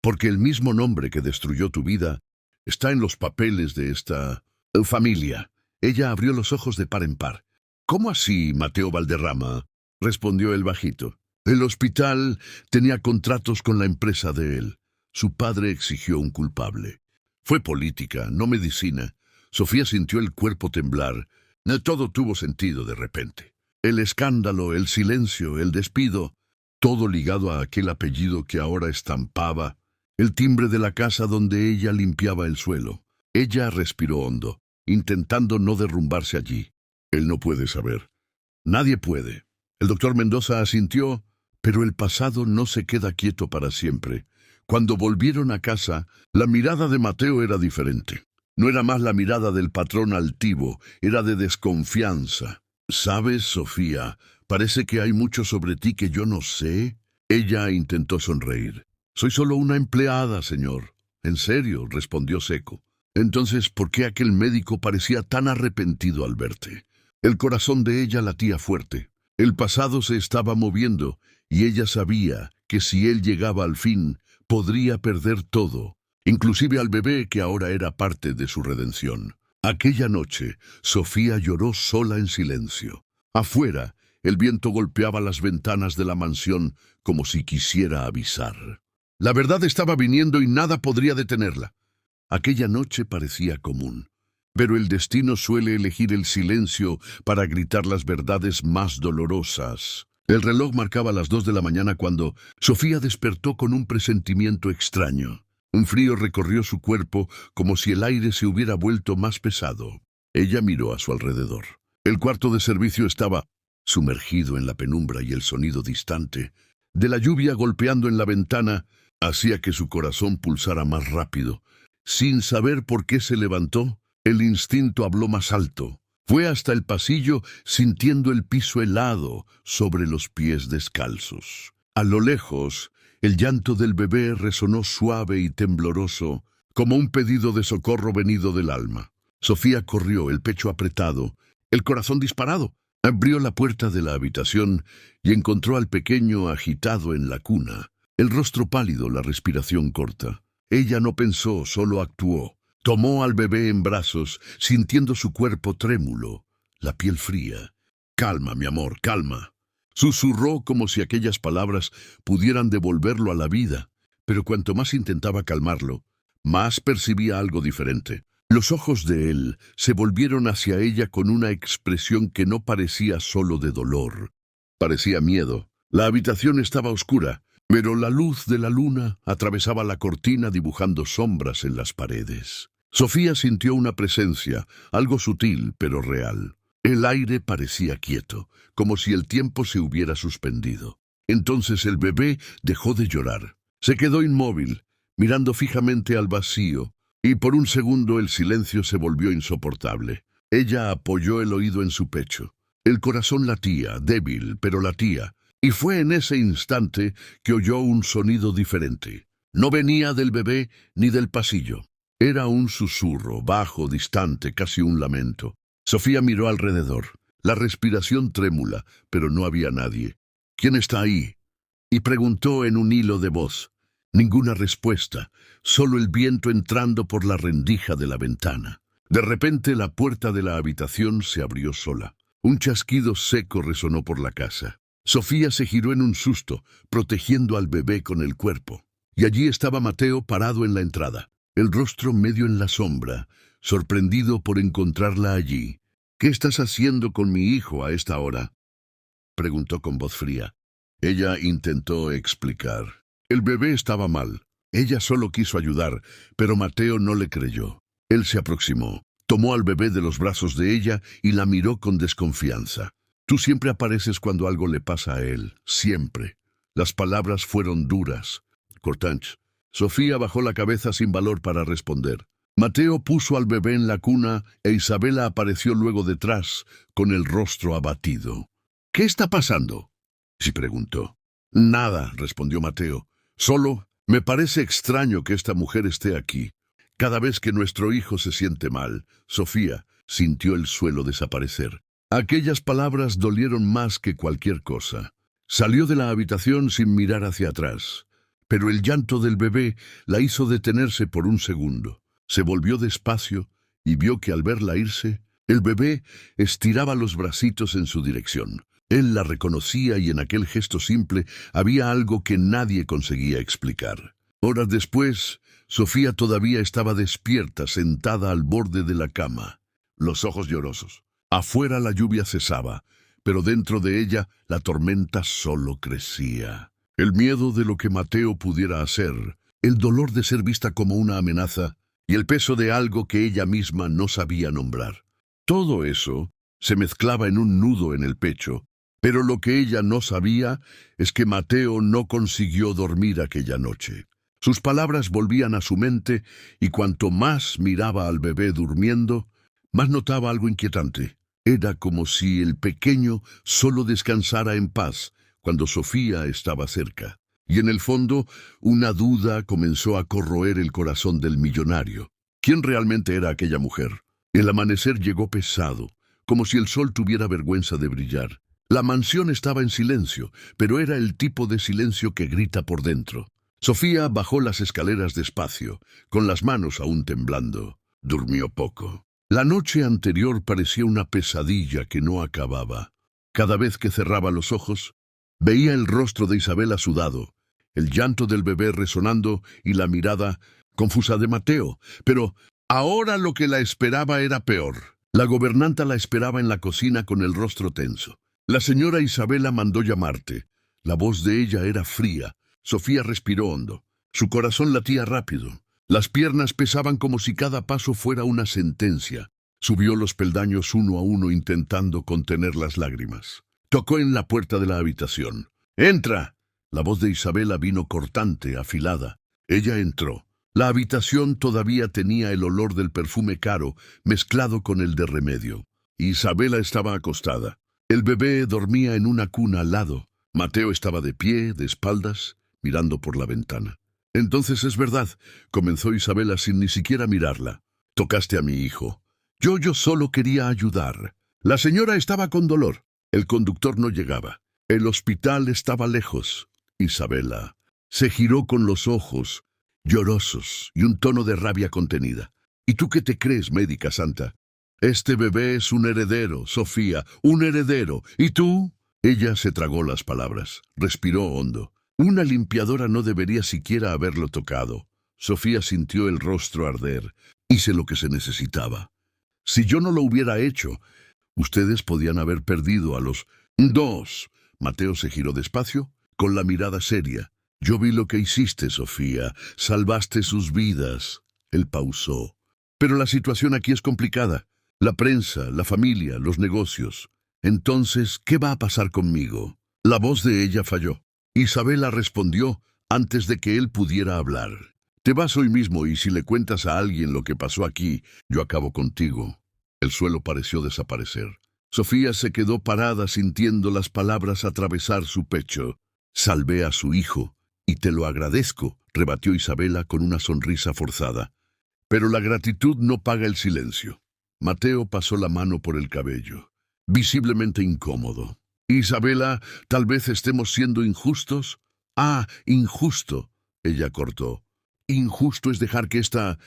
«Porque el mismo nombre que destruyó tu vida está en los papeles de esta familia». Ella abrió los ojos de par en par. «¿Cómo así, Mateo Valderrama?», respondió el bajito. «El hospital tenía contratos con la empresa de él. Su padre exigió un culpable. Fue política, no medicina». Sofía sintió el cuerpo temblar. Todo tuvo sentido de repente. El escándalo, el silencio, el despido, todo ligado a aquel apellido que ahora estampaba, el timbre de la casa donde ella limpiaba el suelo. Ella respiró hondo, intentando no derrumbarse allí. Él no puede saber. Nadie puede. El doctor Mendoza asintió, pero el pasado no se queda quieto para siempre. Cuando volvieron a casa, la mirada de Mateo era diferente. No era más la mirada del patrón altivo, era de desconfianza. «¿Sabes, Sofía? Parece que hay mucho sobre ti que yo no sé». Ella intentó sonreír. «Soy solo una empleada, señor». «¿En serio?», respondió seco. «Entonces, ¿por qué aquel médico parecía tan arrepentido al verte?». El corazón de ella latía fuerte. El pasado se estaba moviendo, y ella sabía que si él llegaba al fin, podría perder todo. inclusive al bebé que ahora era parte de su redención. Aquella noche, Sofía lloró sola en silencio. Afuera, el viento golpeaba las ventanas de la mansión como si quisiera avisar. La verdad estaba viniendo y nada podría detenerla. Aquella noche parecía común, pero el destino suele elegir el silencio para gritar las verdades más dolorosas. El reloj marcaba las 2 de la mañana cuando Sofía despertó con un presentimiento extraño. Un frío recorrió su cuerpo como si el aire se hubiera vuelto más pesado. Ella miró a su alrededor. El cuarto de servicio estaba sumergido en la penumbra y el sonido distante de la lluvia golpeando en la ventana hacía que su corazón pulsara más rápido. Sin saber por qué se levantó, el instinto habló más alto. Fue hasta el pasillo sintiendo el piso helado sobre los pies descalzos. A lo lejos, el llanto del bebé resonó suave y tembloroso, como un pedido de socorro venido del alma. Sofía corrió, el pecho apretado, el corazón disparado. Abrió la puerta de la habitación y encontró al pequeño agitado en la cuna, el rostro pálido, la respiración corta. Ella no pensó, solo actuó. Tomó al bebé en brazos, sintiendo su cuerpo trémulo, la piel fría. «Calma, mi amor, calma». Susurró como si aquellas palabras pudieran devolverlo a la vida, pero cuanto más intentaba calmarlo, más percibía algo diferente. Los ojos de él se volvieron hacia ella con una expresión que no parecía solo de dolor. Parecía miedo. La habitación estaba oscura, pero la luz de la luna atravesaba la cortina dibujando sombras en las paredes. Sofía sintió una presencia, algo sutil pero real. El aire parecía quieto, como si el tiempo se hubiera suspendido. Entonces el bebé dejó de llorar. Se quedó inmóvil, mirando fijamente al vacío, y por un segundo el silencio se volvió insoportable. Ella apoyó el oído en su pecho. El corazón latía, débil, pero latía, y fue en ese instante que oyó un sonido diferente. No venía del bebé ni del pasillo. Era un susurro, bajo, distante, casi un lamento. Sofía miró alrededor, la respiración trémula, pero no había nadie. «¿Quién está ahí?», y preguntó en un hilo de voz. Ninguna respuesta, solo el viento entrando por la rendija de la ventana. De repente la puerta de la habitación se abrió sola. Un chasquido seco resonó por la casa. Sofía se giró en un susto, protegiendo al bebé con el cuerpo. Y allí estaba Mateo parado en la entrada, el rostro medio en la sombra, sorprendido por encontrarla allí. «¿Qué estás haciendo con mi hijo a esta hora?», preguntó con voz fría. Ella intentó explicar. El bebé estaba mal. Ella solo quiso ayudar, pero Mateo no le creyó. Él se aproximó, tomó al bebé de los brazos de ella y la miró con desconfianza. «Tú siempre apareces cuando algo le pasa a él, siempre». Las palabras fueron duras, cortantes. Sofía bajó la cabeza sin valor para responder. Mateo puso al bebé en la cuna e Isabela apareció luego detrás, con el rostro abatido. «¿Qué está pasando?», sí preguntó. «Nada», respondió Mateo. «Solo me parece extraño que esta mujer esté aquí. Cada vez que nuestro hijo se siente mal, Sofía sintió el suelo desaparecer». Aquellas palabras dolieron más que cualquier cosa. Salió de la habitación sin mirar hacia atrás, pero el llanto del bebé la hizo detenerse por un segundo. Se volvió despacio y vio que al verla irse, el bebé estiraba los bracitos en su dirección. Él la reconocía y en aquel gesto simple había algo que nadie conseguía explicar. Horas después, Sofía todavía estaba despierta, sentada al borde de la cama, los ojos llorosos. Afuera la lluvia cesaba, pero dentro de ella la tormenta solo crecía. El miedo de lo que Mateo pudiera hacer, el dolor de ser vista como una amenaza y el peso de algo que ella misma no sabía nombrar. Todo eso se mezclaba en un nudo en el pecho, pero lo que ella no sabía es que Mateo no consiguió dormir aquella noche. Sus palabras volvían a su mente y cuanto más miraba al bebé durmiendo, más notaba algo inquietante. Era como si el pequeño solo descansara en paz cuando Sofía estaba cerca. Y en el fondo, una duda comenzó a corroer el corazón del millonario. ¿Quién realmente era aquella mujer? El amanecer llegó pesado, como si el sol tuviera vergüenza de brillar. La mansión estaba en silencio, pero era el tipo de silencio que grita por dentro. Sofía bajó las escaleras despacio, con las manos aún temblando. Durmió poco. La noche anterior parecía una pesadilla que no acababa. Cada vez que cerraba los ojos, veía el rostro de Isabela sudado, el llanto del bebé resonando y la mirada confusa de Mateo. Pero ahora lo que la esperaba era peor. La gobernanta la esperaba en la cocina con el rostro tenso. La señora Isabela mandó llamarte. La voz de ella era fría. Sofía respiró hondo. Su corazón latía rápido. Las piernas pesaban como si cada paso fuera una sentencia. Subió los peldaños uno a uno intentando contener las lágrimas. Tocó en la puerta de la habitación. ¡Entra! La voz de Isabela vino cortante, afilada. Ella entró. La habitación todavía tenía el olor del perfume caro, mezclado con el de remedio. Isabela estaba acostada. El bebé dormía en una cuna al lado. Mateo estaba de pie, de espaldas, mirando por la ventana. Entonces es verdad, comenzó Isabela sin ni siquiera mirarla. Tocaste a mi hijo. Yo solo quería ayudar. La señora estaba con dolor. El conductor no llegaba. El hospital estaba lejos. Isabela se giró con los ojos llorosos y un tono de rabia contenida. ¿Y tú qué te crees, médica santa? Este bebé es un heredero, Sofía, un heredero. ¿Y tú? Ella se tragó las palabras, respiró hondo. Una limpiadora no debería siquiera haberlo tocado. Sofía sintió el rostro arder. Hice lo que se necesitaba. Si yo no lo hubiera hecho, ustedes podían haber perdido a los dos. Mateo se giró despacio, con la mirada seria. Yo vi lo que hiciste, Sofía. Salvaste sus vidas. Él pausó. Pero la situación aquí es complicada. La prensa, la familia, los negocios. Entonces, ¿qué va a pasar conmigo? La voz de ella falló. Isabela respondió antes de que él pudiera hablar. Te vas hoy mismo y si le cuentas a alguien lo que pasó aquí, yo acabo contigo. El suelo pareció desaparecer. Sofía se quedó parada sintiendo las palabras atravesar su pecho. Salvé a su hijo, y te lo agradezco, rebatió Isabela con una sonrisa forzada. Pero la gratitud no paga el silencio. Mateo pasó la mano por el cabello, visiblemente incómodo. Isabela, tal vez estemos siendo injustos. Ah, injusto, ella cortó. Injusto es dejar que esta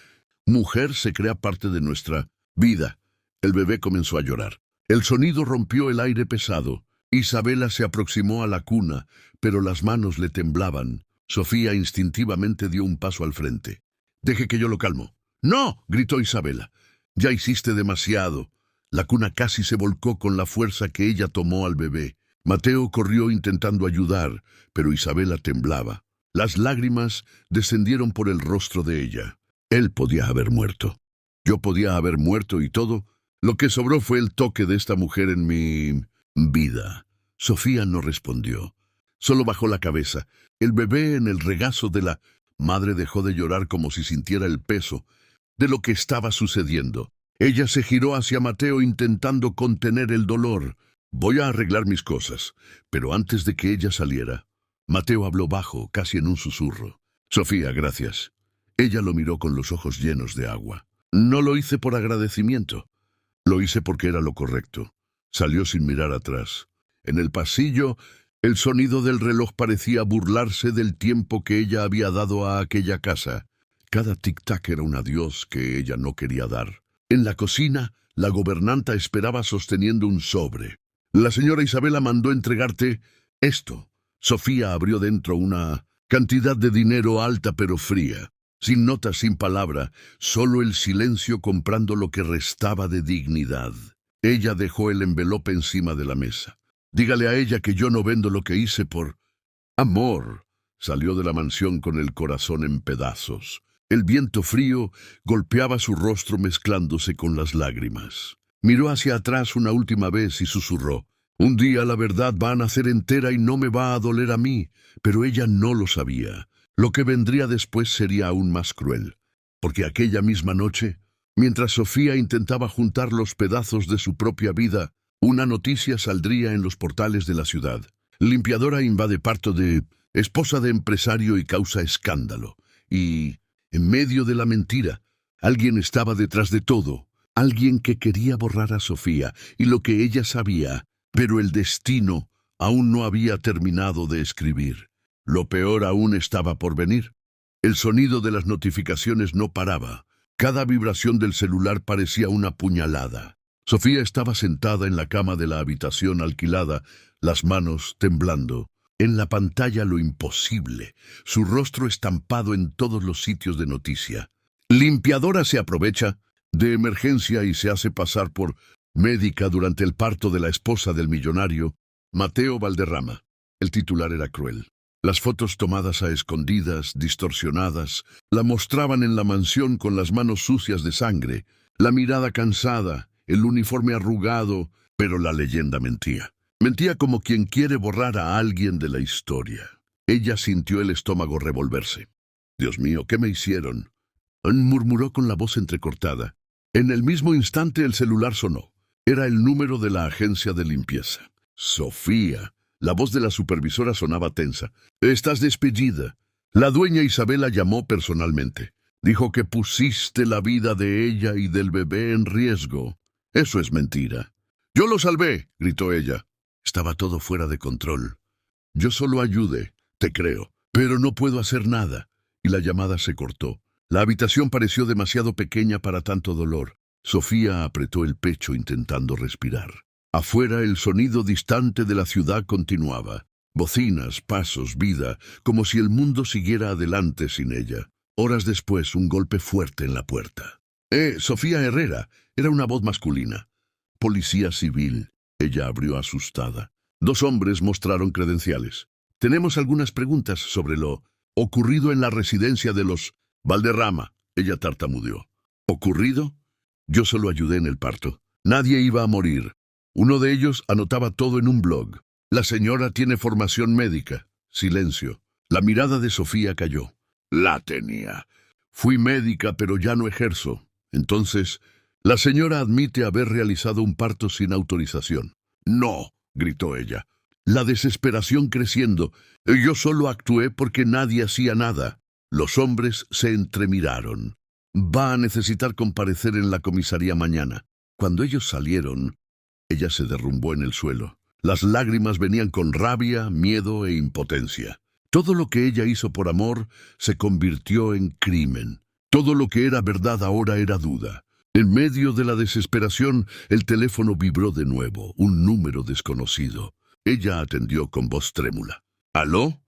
mujer se crea parte de nuestra vida. El bebé comenzó a llorar. El sonido rompió el aire pesado. Isabela se aproximó a la cuna, pero las manos le temblaban. Sofía instintivamente dio un paso al frente. Deje que yo lo calmo. ¡No! Gritó Isabela. Ya hiciste demasiado. La cuna casi se volcó con la fuerza que ella tomó al bebé. Mateo corrió intentando ayudar, pero Isabela temblaba. Las lágrimas descendieron por el rostro de ella. Él podía haber muerto. Yo podía haber muerto y todo. Lo que sobró fue el toque de esta mujer en mi vida. Sofía no respondió. Solo bajó la cabeza. El bebé en el regazo de la madre dejó de llorar como si sintiera el peso de lo que estaba sucediendo. Ella se giró hacia Mateo intentando contener el dolor. Voy a arreglar mis cosas. Pero antes de que ella saliera, Mateo habló bajo, casi en un susurro. Sofía, gracias. Ella lo miró con los ojos llenos de agua. No lo hice por agradecimiento. Lo hice porque era lo correcto. Salió sin mirar atrás. En el pasillo, el sonido del reloj parecía burlarse del tiempo que ella había dado a aquella casa. Cada tic-tac era un adiós que ella no quería dar. En la cocina, la gobernanta esperaba sosteniendo un sobre. La señora Isabela mandó entregarte esto. Sofía abrió dentro una cantidad de dinero alta pero fría. Sin nota, sin palabra, solo el silencio comprando lo que restaba de dignidad. Ella dejó el envelope encima de la mesa. Dígale a ella que yo no vendo lo que hice por amor. Salió de la mansión con el corazón en pedazos. El viento frío golpeaba su rostro mezclándose con las lágrimas. Miró hacia atrás una última vez y susurró. Un día la verdad va a nacer entera y no me va a doler a mí, pero ella no lo sabía. Lo que vendría después sería aún más cruel, porque aquella misma noche, mientras Sofía intentaba juntar los pedazos de su propia vida, una noticia saldría en los portales de la ciudad. Limpiadora invade parto de esposa de empresario y causa escándalo. Y, en medio de la mentira, alguien estaba detrás de todo, alguien que quería borrar a Sofía y lo que ella sabía, pero el destino aún no había terminado de escribir. Lo peor aún estaba por venir. El sonido de las notificaciones no paraba. Cada vibración del celular parecía una puñalada. Sofía estaba sentada en la cama de la habitación alquilada, las manos temblando. En la pantalla lo imposible, su rostro estampado en todos los sitios de noticia. Limpiadora se aprovecha de emergencia y se hace pasar por médica durante el parto de la esposa del millonario, Mateo Valderrama. El titular era cruel. Las fotos tomadas a escondidas, distorsionadas, la mostraban en la mansión con las manos sucias de sangre, la mirada cansada, el uniforme arrugado, pero la leyenda mentía. Mentía como quien quiere borrar a alguien de la historia. Ella sintió el estómago revolverse. «Dios mío, ¿qué me hicieron?», murmuró con la voz entrecortada. En el mismo instante el celular sonó. Era el número de la agencia de limpieza. «Sofía». La voz de la supervisora sonaba tensa. «Estás despedida». La dueña Isabela llamó personalmente. Dijo que pusiste la vida de ella y del bebé en riesgo. Eso es mentira. «Yo lo salvé», gritó ella. Estaba todo fuera de control. «Yo solo ayudé, te creo, pero no puedo hacer nada». Y la llamada se cortó. La habitación pareció demasiado pequeña para tanto dolor. Sofía apretó el pecho intentando respirar. Afuera el sonido distante de la ciudad continuaba. Bocinas, pasos, vida, como si el mundo siguiera adelante sin ella. Horas después, un golpe fuerte en la puerta. Sofía Herrera. Era una voz masculina. «Policía civil». Ella abrió asustada. Dos hombres mostraron credenciales. «Tenemos algunas preguntas sobre lo ocurrido en la residencia de los Valderrama». Ella tartamudeó. «¿Ocurrido? Yo solo ayudé en el parto. Nadie iba a morir». Uno de ellos anotaba todo en un blog. «La señora tiene formación médica». Silencio. La mirada de Sofía cayó. «La tenía. Fui médica, pero ya no ejerzo». Entonces, la señora admite haber realizado un parto sin autorización. «No», gritó ella. La desesperación creciendo. «Yo solo actué porque nadie hacía nada». Los hombres se entremiraron. «Va a necesitar comparecer en la comisaría mañana». Cuando ellos salieron, ella se derrumbó en el suelo. Las lágrimas venían con rabia, miedo e impotencia. Todo lo que ella hizo por amor se convirtió en crimen. Todo lo que era verdad ahora era duda. En medio de la desesperación, el teléfono vibró de nuevo, un número desconocido. Ella atendió con voz trémula. «¿Aló?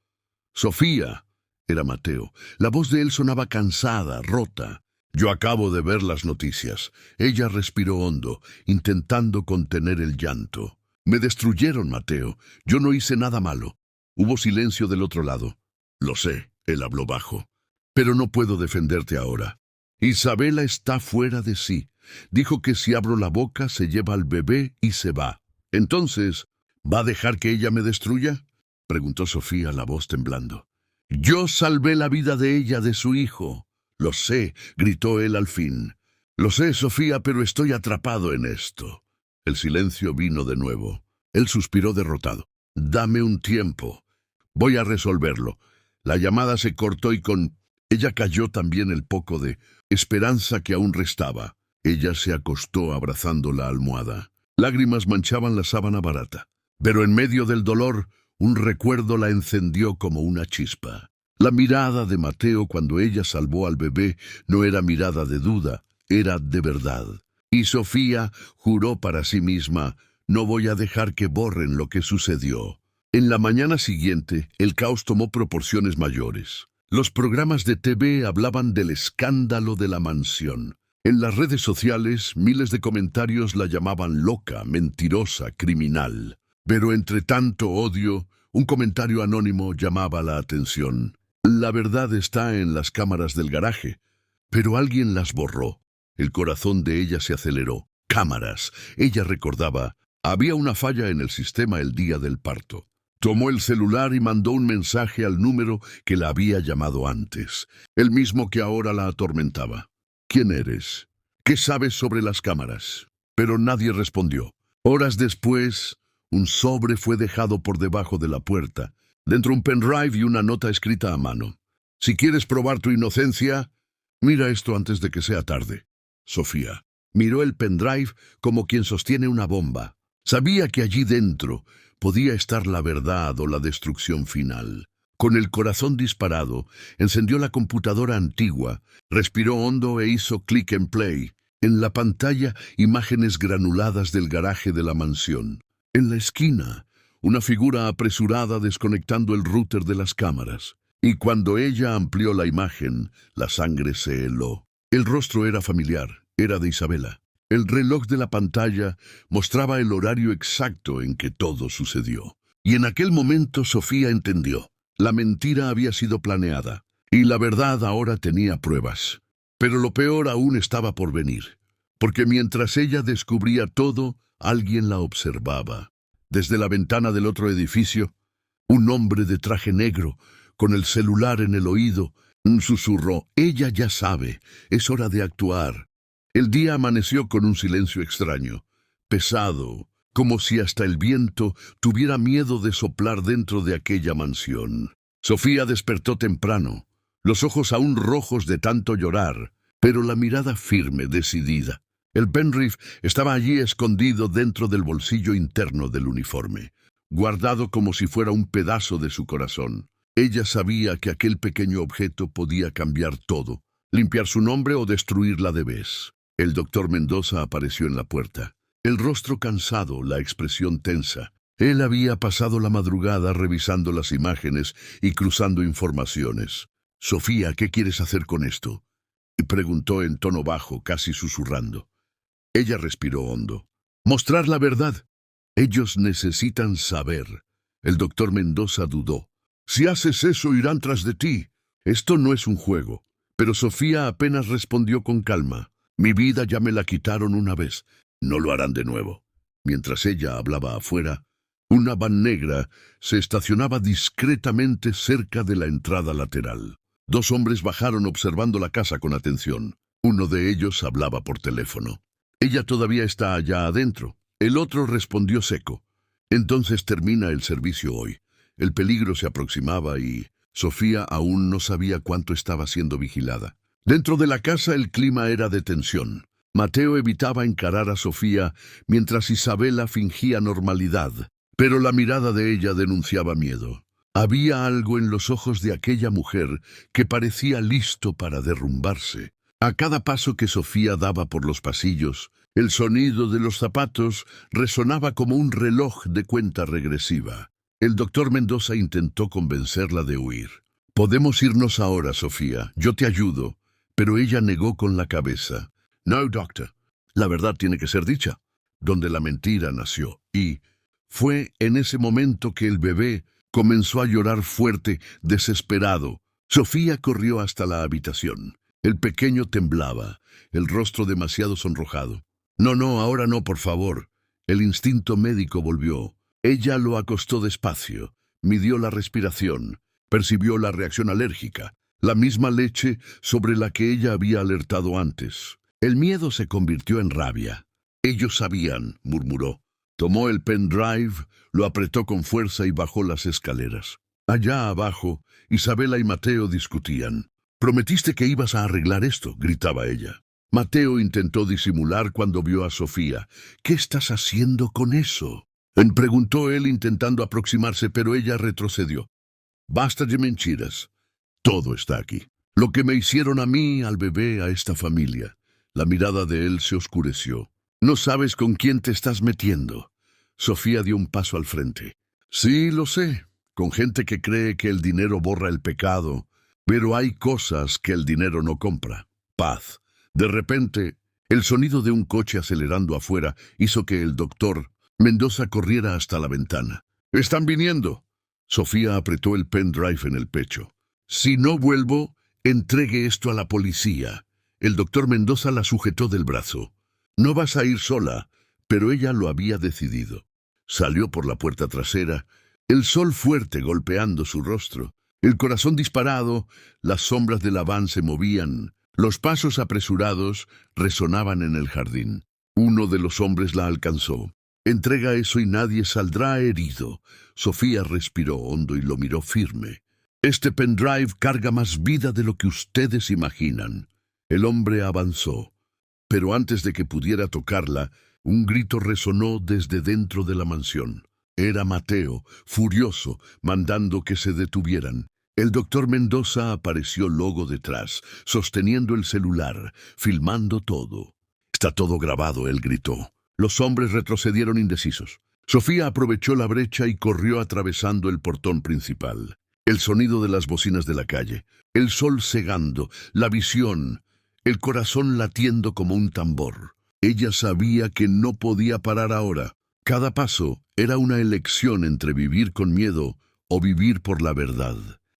Sofía». Era Mateo. La voz de él sonaba cansada, rota. «Yo acabo de ver las noticias». Ella respiró hondo, intentando contener el llanto. «Me destruyeron, Mateo. Yo no hice nada malo». Hubo silencio del otro lado. «Lo sé», él habló bajo. «Pero no puedo defenderte ahora. Isabela está fuera de sí. Dijo que si abro la boca se lleva al bebé y se va. Entonces, ¿va a dejar que ella me destruya?», preguntó Sofía, la voz temblando. «Yo salvé la vida de ella, de su hijo». «Lo sé», gritó él al fin. «Lo sé, Sofía, pero estoy atrapado en esto». El silencio vino de nuevo. Él suspiró derrotado. «Dame un tiempo. Voy a resolverlo». La llamada se cortó y con ella cayó también el poco de esperanza que aún restaba. Ella se acostó abrazando la almohada. Lágrimas manchaban la sábana barata. Pero en medio del dolor, un recuerdo la encendió como una chispa. La mirada de Mateo cuando ella salvó al bebé no era mirada de duda, era de verdad. Y Sofía juró para sí misma: «No voy a dejar que borren lo que sucedió». En la mañana siguiente, el caos tomó proporciones mayores. Los programas de TV hablaban del escándalo de la mansión. En las redes sociales, miles de comentarios la llamaban loca, mentirosa, criminal. Pero entre tanto odio, un comentario anónimo llamaba la atención. «La verdad está en las cámaras del garaje». Pero alguien las borró. El corazón de ella se aceleró. Cámaras. Ella recordaba. Había una falla en el sistema el día del parto. Tomó el celular y mandó un mensaje al número que la había llamado antes, el mismo que ahora la atormentaba. «¿Quién eres? ¿Qué sabes sobre las cámaras?». Pero nadie respondió. Horas después, un sobre fue dejado por debajo de la puerta. Dentro un pendrive y una nota escrita a mano. «Si quieres probar tu inocencia, mira esto antes de que sea tarde». Sofía miró el pendrive como quien sostiene una bomba. Sabía que allí dentro podía estar la verdad o la destrucción final. Con el corazón disparado, encendió la computadora antigua, respiró hondo e hizo clic en play. En la pantalla, imágenes granuladas del garaje de la mansión. En la esquina, una figura apresurada desconectando el router de las cámaras. Y cuando ella amplió la imagen, la sangre se heló. El rostro era familiar, era de Isabela. El reloj de la pantalla mostraba el horario exacto en que todo sucedió. Y en aquel momento Sofía entendió. La mentira había sido planeada, y la verdad ahora tenía pruebas. Pero lo peor aún estaba por venir, porque mientras ella descubría todo, alguien la observaba. Desde la ventana del otro edificio, un hombre de traje negro, con el celular en el oído, susurró: «Ella ya sabe, es hora de actuar». El día amaneció con un silencio extraño, pesado, como si hasta el viento tuviera miedo de soplar dentro de aquella mansión. Sofía despertó temprano, los ojos aún rojos de tanto llorar, pero la mirada firme, decidida. El pendrive estaba allí escondido dentro del bolsillo interno del uniforme, guardado como si fuera un pedazo de su corazón. Ella sabía que aquel pequeño objeto podía cambiar todo, limpiar su nombre o destruirla de vez. El doctor Mendoza apareció en la puerta. El rostro cansado, la expresión tensa. Él había pasado la madrugada revisando las imágenes y cruzando informaciones. «Sofía, ¿qué quieres hacer con esto?», y preguntó en tono bajo, casi susurrando. Ella respiró hondo. «Mostrar la verdad. Ellos necesitan saber». El doctor Mendoza dudó. «Si haces eso, irán tras de ti. Esto no es un juego». Pero Sofía apenas respondió con calma. «Mi vida ya me la quitaron una vez. No lo harán de nuevo». Mientras ella hablaba afuera, una van negra se estacionaba discretamente cerca de la entrada lateral. Dos hombres bajaron observando la casa con atención. Uno de ellos hablaba por teléfono. «Ella todavía está allá adentro». El otro respondió seco. «Entonces termina el servicio hoy». El peligro se aproximaba y Sofía aún no sabía cuánto estaba siendo vigilada. Dentro de la casa el clima era de tensión. Mateo evitaba encarar a Sofía mientras Isabela fingía normalidad, pero la mirada de ella denunciaba miedo. Había algo en los ojos de aquella mujer que parecía listo para derrumbarse. A cada paso que Sofía daba por los pasillos, el sonido de los zapatos resonaba como un reloj de cuenta regresiva. El doctor Mendoza intentó convencerla de huir. «Podemos irnos ahora, Sofía. Yo te ayudo». Pero ella negó con la cabeza. «No, doctor. La verdad tiene que ser dicha». Donde la mentira nació. Y fue en ese momento que el bebé comenzó a llorar fuerte, desesperado. Sofía corrió hasta la habitación. El pequeño temblaba, el rostro demasiado sonrojado. «No, ahora no, por favor». El instinto médico volvió. Ella lo acostó despacio, midió la respiración, percibió la reacción alérgica, la misma leche sobre la que ella había alertado antes. El miedo se convirtió en rabia. «Ellos sabían», murmuró. Tomó el pendrive, lo apretó con fuerza y bajó las escaleras. Allá abajo, Isabela y Mateo discutían. «Prometiste que ibas a arreglar esto», gritaba ella. Mateo intentó disimular cuando vio a Sofía. «¿Qué estás haciendo con eso?», preguntó él intentando aproximarse, pero ella retrocedió. «Basta de mentiras. Todo está aquí. Lo que me hicieron a mí, al bebé, a esta familia». La mirada de él se oscureció. «No sabes con quién te estás metiendo». Sofía dio un paso al frente. «Sí, lo sé. Con gente que cree que el dinero borra el pecado. Pero hay cosas que el dinero no compra. Paz». De repente, el sonido de un coche acelerando afuera hizo que el doctor Mendoza corriera hasta la ventana. «¡Están viniendo!». Sofía apretó el pendrive en el pecho. «Si no vuelvo, entregue esto a la policía». El doctor Mendoza la sujetó del brazo. «No vas a ir sola», pero ella lo había decidido. Salió por la puerta trasera, el sol fuerte golpeando su rostro. El corazón disparado, las sombras de la van se movían. Los pasos apresurados resonaban en el jardín. Uno de los hombres la alcanzó. «Entrega eso y nadie saldrá herido». Sofía respiró hondo y lo miró firme. «Este pendrive carga más vida de lo que ustedes imaginan». El hombre avanzó, pero antes de que pudiera tocarla, un grito resonó desde dentro de la mansión. Era Mateo, furioso, mandando que se detuvieran. El doctor Mendoza apareció luego detrás, sosteniendo el celular, filmando todo. «Está todo grabado», él gritó. Los hombres retrocedieron indecisos. Sofía aprovechó la brecha y corrió atravesando el portón principal. El sonido de las bocinas de la calle, el sol cegando, la visión, el corazón latiendo como un tambor. Ella sabía que no podía parar ahora. Cada paso era una elección entre vivir con miedo o vivir por la verdad.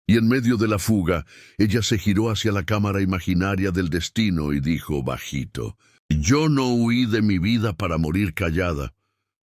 Y en medio de la fuga, ella se giró hacia la cámara imaginaria del destino y dijo bajito: «Yo no huí de mi vida para morir callada».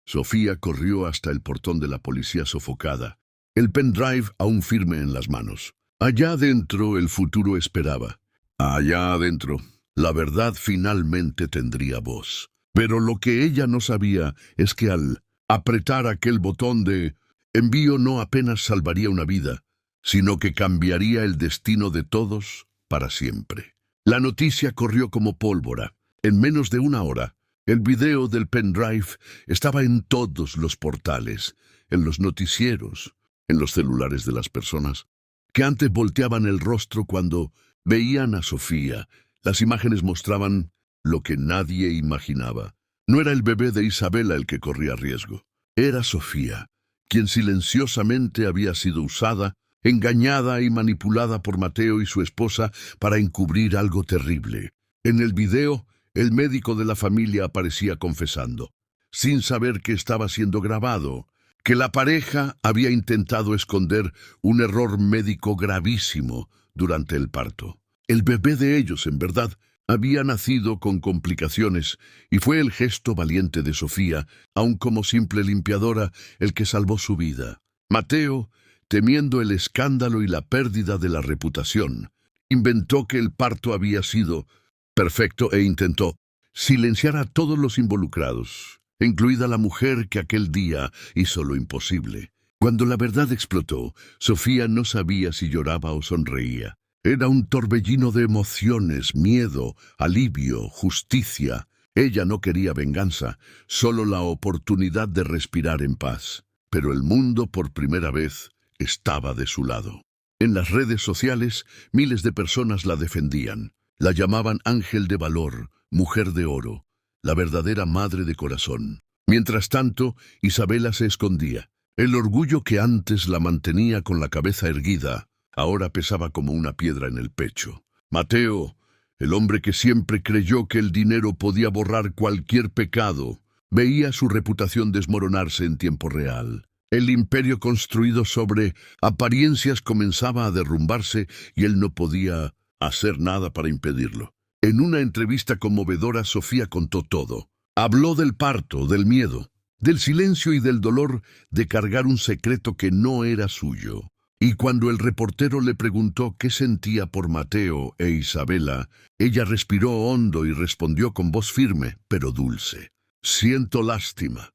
Sofía corrió hasta el portón de la policía sofocada, el pendrive aún firme en las manos. Allá adentro el futuro esperaba. Allá adentro, la verdad finalmente tendría voz. Pero lo que ella no sabía es que al apretar aquel botón de envío no apenas salvaría una vida, sino que cambiaría el destino de todos para siempre. La noticia corrió como pólvora. En menos de una hora, el video del pendrive estaba en todos los portales, en los noticieros, en los celulares de las personas, que antes volteaban el rostro cuando veían a Sofía. Las imágenes mostraban lo que nadie imaginaba. No era el bebé de Isabela el que corría riesgo. Era Sofía, quien silenciosamente había sido usada, engañada y manipulada por Mateo y su esposa para encubrir algo terrible. En el video, el médico de la familia aparecía confesando, sin saber que estaba siendo grabado, que la pareja había intentado esconder un error médico gravísimo durante el parto. El bebé de ellos, en verdad, había nacido con complicaciones y fue el gesto valiente de Sofía, aun como simple limpiadora, el que salvó su vida. Mateo, temiendo el escándalo y la pérdida de la reputación, inventó que el parto había sido perfecto e intentó silenciar a todos los involucrados, incluida la mujer que aquel día hizo lo imposible. Cuando la verdad explotó, Sofía no sabía si lloraba o sonreía. Era un torbellino de emociones, miedo, alivio, justicia. Ella no quería venganza, solo la oportunidad de respirar en paz. Pero el mundo, por primera vez, estaba de su lado. En las redes sociales, miles de personas la defendían. La llamaban ángel de valor, mujer de oro, la verdadera madre de corazón. Mientras tanto, Isabela se escondía. El orgullo que antes la mantenía con la cabeza erguida, ahora pesaba como una piedra en el pecho. Mateo, el hombre que siempre creyó que el dinero podía borrar cualquier pecado, veía su reputación desmoronarse en tiempo real. El imperio construido sobre apariencias comenzaba a derrumbarse y él no podía hacer nada para impedirlo. En una entrevista conmovedora, Sofía contó todo. Habló del parto, del miedo, del silencio y del dolor de cargar un secreto que no era suyo. Y cuando el reportero le preguntó qué sentía por Mateo e Isabela, ella respiró hondo y respondió con voz firme, pero dulce: «Siento lástima,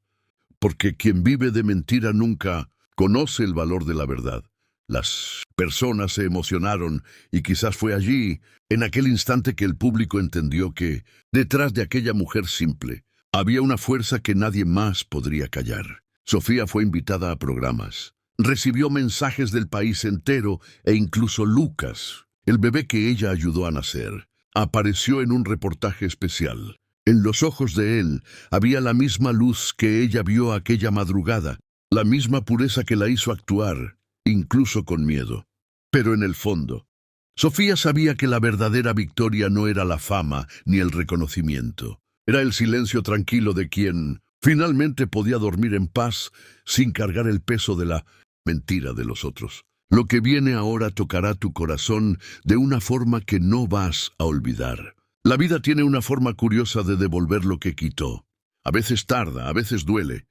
porque quien vive de mentira nunca conoce el valor de la verdad». Las personas se emocionaron y quizás fue allí, en aquel instante, que el público entendió que, detrás de aquella mujer simple, había una fuerza que nadie más podría callar. Sofía fue invitada a programas. Recibió mensajes del país entero e incluso Lucas, el bebé que ella ayudó a nacer, apareció en un reportaje especial. En los ojos de él había la misma luz que ella vio aquella madrugada, la misma pureza que la hizo actuar, incluso con miedo. Pero en el fondo, Sofía sabía que la verdadera victoria no era la fama ni el reconocimiento. Era el silencio tranquilo de quien finalmente podía dormir en paz sin cargar el peso de la mentira de los otros. Lo que viene ahora tocará tu corazón de una forma que no vas a olvidar. La vida tiene una forma curiosa de devolver lo que quitó. A veces tarda, a veces duele,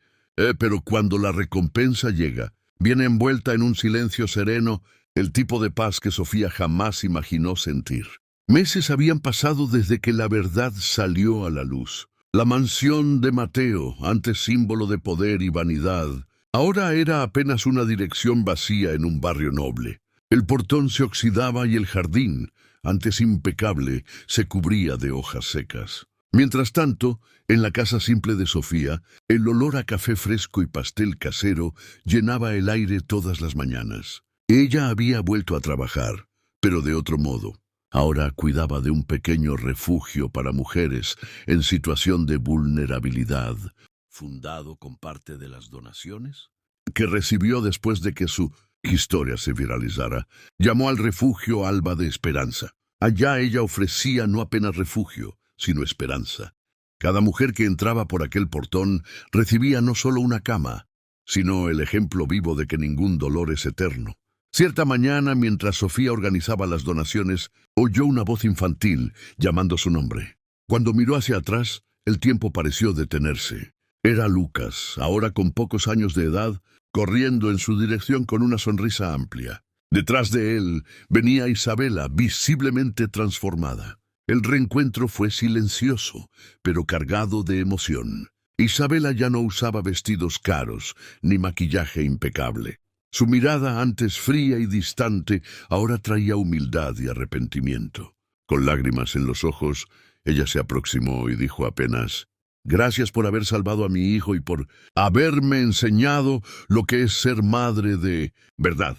pero cuando la recompensa llega, viene envuelta en un silencio sereno, el tipo de paz que Sofía jamás imaginó sentir. Meses habían pasado desde que la verdad salió a la luz. La mansión de Mateo, antes símbolo de poder y vanidad, ahora era apenas una dirección vacía en un barrio noble. El portón se oxidaba y el jardín, antes impecable, se cubría de hojas secas. Mientras tanto, en la casa simple de Sofía, el olor a café fresco y pastel casero llenaba el aire todas las mañanas. Ella había vuelto a trabajar, pero de otro modo. Ahora cuidaba de un pequeño refugio para mujeres en situación de vulnerabilidad, fundado con parte de las donaciones que recibió después de que su historia se viralizara. Llamó al refugio Alba de Esperanza. Allá ella ofrecía no apenas refugio, sino esperanza. Cada mujer que entraba por aquel portón recibía no solo una cama, sino el ejemplo vivo de que ningún dolor es eterno. Cierta mañana, mientras Sofía organizaba las donaciones, oyó una voz infantil llamando su nombre. Cuando miró hacia atrás, el tiempo pareció detenerse. Era Lucas, ahora con pocos años de edad, corriendo en su dirección con una sonrisa amplia. Detrás de él venía Isabela, visiblemente transformada. El reencuentro fue silencioso, pero cargado de emoción. Isabela ya no usaba vestidos caros, ni maquillaje impecable. Su mirada, antes fría y distante, ahora traía humildad y arrepentimiento. Con lágrimas en los ojos, ella se aproximó y dijo apenas: «Gracias por haber salvado a mi hijo y por haberme enseñado lo que es ser madre de verdad».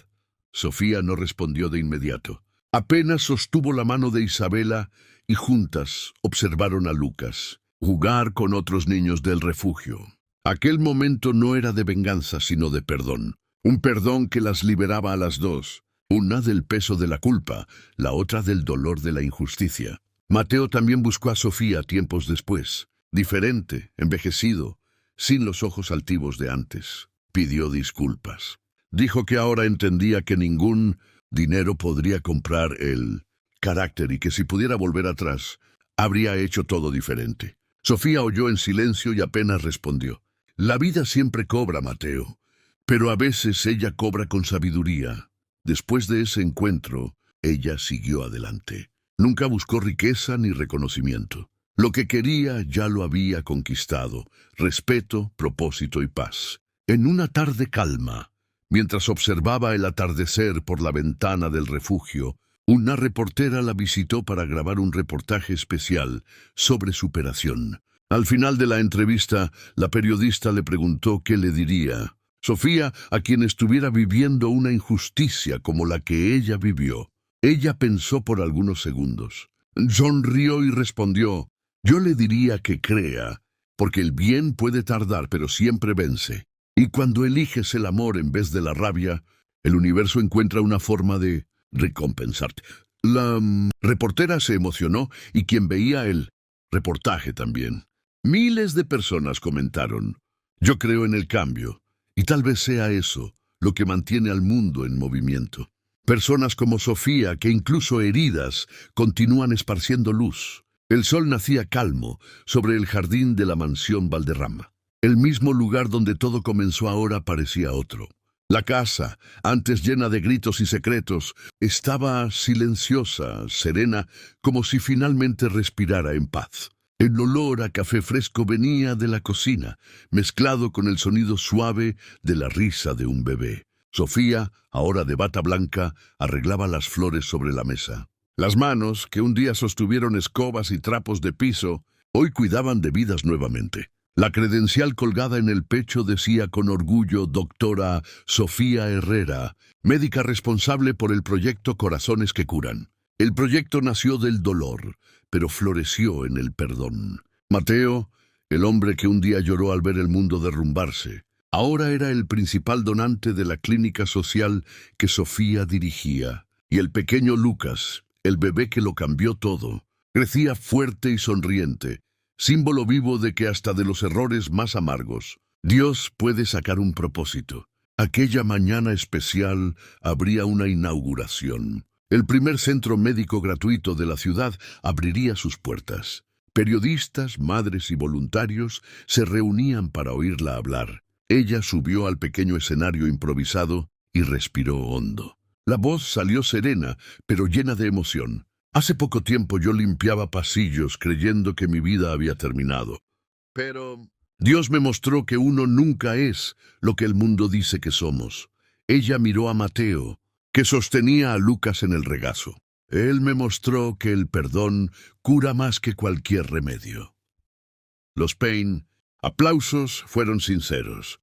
Sofía no respondió de inmediato. Apenas sostuvo la mano de Isabela y juntas observaron a Lucas jugar con otros niños del refugio. Aquel momento no era de venganza, sino de perdón. Un perdón que las liberaba a las dos, una del peso de la culpa, la otra del dolor de la injusticia. Mateo también buscó a Sofía tiempos después, diferente, envejecido, sin los ojos altivos de antes. Pidió disculpas. Dijo que ahora entendía que ningún dinero podría comprar el carácter y que si pudiera volver atrás, habría hecho todo diferente. Sofía oyó en silencio y apenas respondió. La vida siempre cobra, Mateo, pero a veces ella cobra con sabiduría. Después de ese encuentro, ella siguió adelante. Nunca buscó riqueza ni reconocimiento. Lo que quería ya lo había conquistado: respeto, propósito y paz. En una tarde calma, mientras observaba el atardecer por la ventana del refugio, una reportera la visitó para grabar un reportaje especial sobre superación. Al final de la entrevista, la periodista le preguntó qué le diría Sofía a quien estuviera viviendo una injusticia como la que ella vivió. Ella pensó por algunos segundos. Sonrió y respondió: «Yo le diría que crea, porque el bien puede tardar, pero siempre vence. Y cuando eliges el amor en vez de la rabia, el universo encuentra una forma de recompensarte». La reportera se emocionó y quien veía el reportaje también. Miles de personas comentaron: «Yo creo en el cambio». Y tal vez sea eso lo que mantiene al mundo en movimiento. Personas como Sofía, que incluso heridas, continúan esparciendo luz. El sol nacía calmo sobre el jardín de la mansión Valderrama. El mismo lugar donde todo comenzó ahora parecía otro. La casa, antes llena de gritos y secretos, estaba silenciosa, serena, como si finalmente respirara en paz. El olor a café fresco venía de la cocina, mezclado con el sonido suave de la risa de un bebé. Sofía, ahora de bata blanca, arreglaba las flores sobre la mesa. Las manos, que un día sostuvieron escobas y trapos de piso, hoy cuidaban de vidas nuevamente. La credencial colgada en el pecho decía con orgullo: «Doctora Sofía Herrera, médica responsable por el proyecto Corazones que Curan». El proyecto nació del dolor, pero floreció en el perdón. Mateo, el hombre que un día lloró al ver el mundo derrumbarse, ahora era el principal donante de la clínica social que Sofía dirigía. Y el pequeño Lucas, el bebé que lo cambió todo, crecía fuerte y sonriente, símbolo vivo de que hasta de los errores más amargos, Dios puede sacar un propósito. Aquella mañana especial habría una inauguración. El primer centro médico gratuito de la ciudad abriría sus puertas. Periodistas, madres y voluntarios se reunían para oírla hablar. Ella subió al pequeño escenario improvisado y respiró hondo. La voz salió serena, pero llena de emoción. «Hace poco tiempo yo limpiaba pasillos creyendo que mi vida había terminado. Pero Dios me mostró que uno nunca es lo que el mundo dice que somos». Ella miró a Mateo, que sostenía a Lucas en el regazo. «Él me mostró que el perdón cura más que cualquier remedio». Los Payne, aplausos fueron sinceros,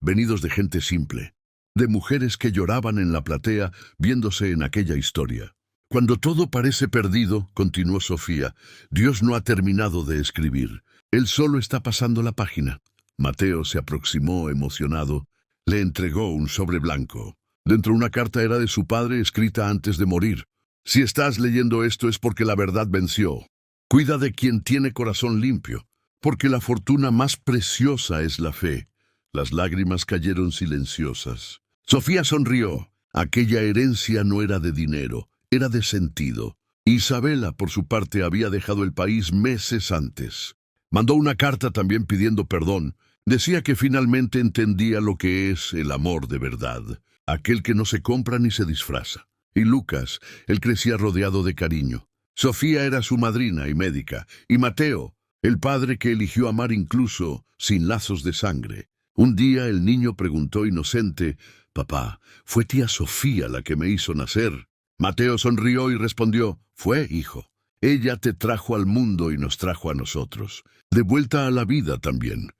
venidos de gente simple, de mujeres que lloraban en la platea viéndose en aquella historia. Cuando todo parece perdido, continuó Sofía, Dios no ha terminado de escribir. Él solo está pasando la página. Mateo se aproximó emocionado. Le entregó un sobre blanco. Dentro una carta era de su padre escrita antes de morir. Si estás leyendo esto es porque la verdad venció. Cuida de quien tiene corazón limpio, porque la fortuna más preciosa es la fe. Las lágrimas cayeron silenciosas. Sofía sonrió. Aquella herencia no era de dinero, era de sentido. Isabela, por su parte, había dejado el país meses antes. Mandó una carta también pidiendo perdón. Decía que finalmente entendía lo que es el amor de verdad, aquel que no se compra ni se disfraza. Y Lucas, él crecía rodeado de cariño. Sofía era su madrina y médica, y Mateo, el padre que eligió amar incluso sin lazos de sangre. Un día el niño preguntó inocente, «Papá, ¿fue tía Sofía la que me hizo nacer?» Mateo sonrió y respondió, «Fue, hijo. Ella te trajo al mundo y nos trajo a nosotros. De vuelta a la vida también».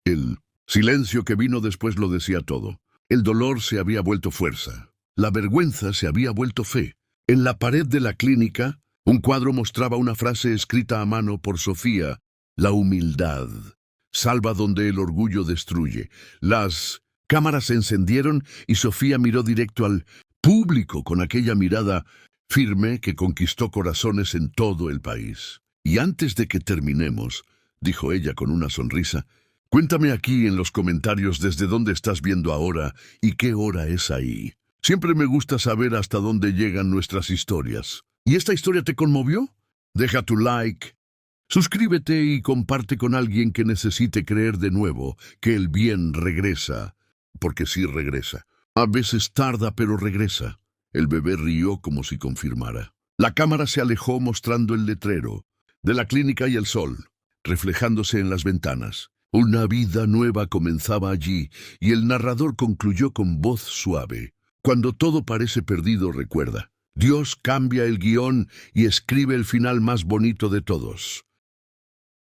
El silencio que vino después lo decía todo. El dolor se había vuelto fuerza. La vergüenza se había vuelto fe. En la pared de la clínica, un cuadro mostraba una frase escrita a mano por Sofía, «La humildad salva donde el orgullo destruye». Las cámaras se encendieron y Sofía miró directo al público con aquella mirada firme que conquistó corazones en todo el país. «Y antes de que terminemos», dijo ella con una sonrisa, «cuéntame aquí en los comentarios desde dónde estás viendo ahora y qué hora es ahí. Siempre me gusta saber hasta dónde llegan nuestras historias. ¿Y esta historia te conmovió? Deja tu like, suscríbete y comparte con alguien que necesite creer de nuevo que el bien regresa, porque sí regresa. A veces tarda, pero regresa». El bebé rió como si confirmara. La cámara se alejó mostrando el letrero de la clínica y el sol, reflejándose en las ventanas. Una vida nueva comenzaba allí, y el narrador concluyó con voz suave. Cuando todo parece perdido, recuerda, Dios cambia el guión y escribe el final más bonito de todos.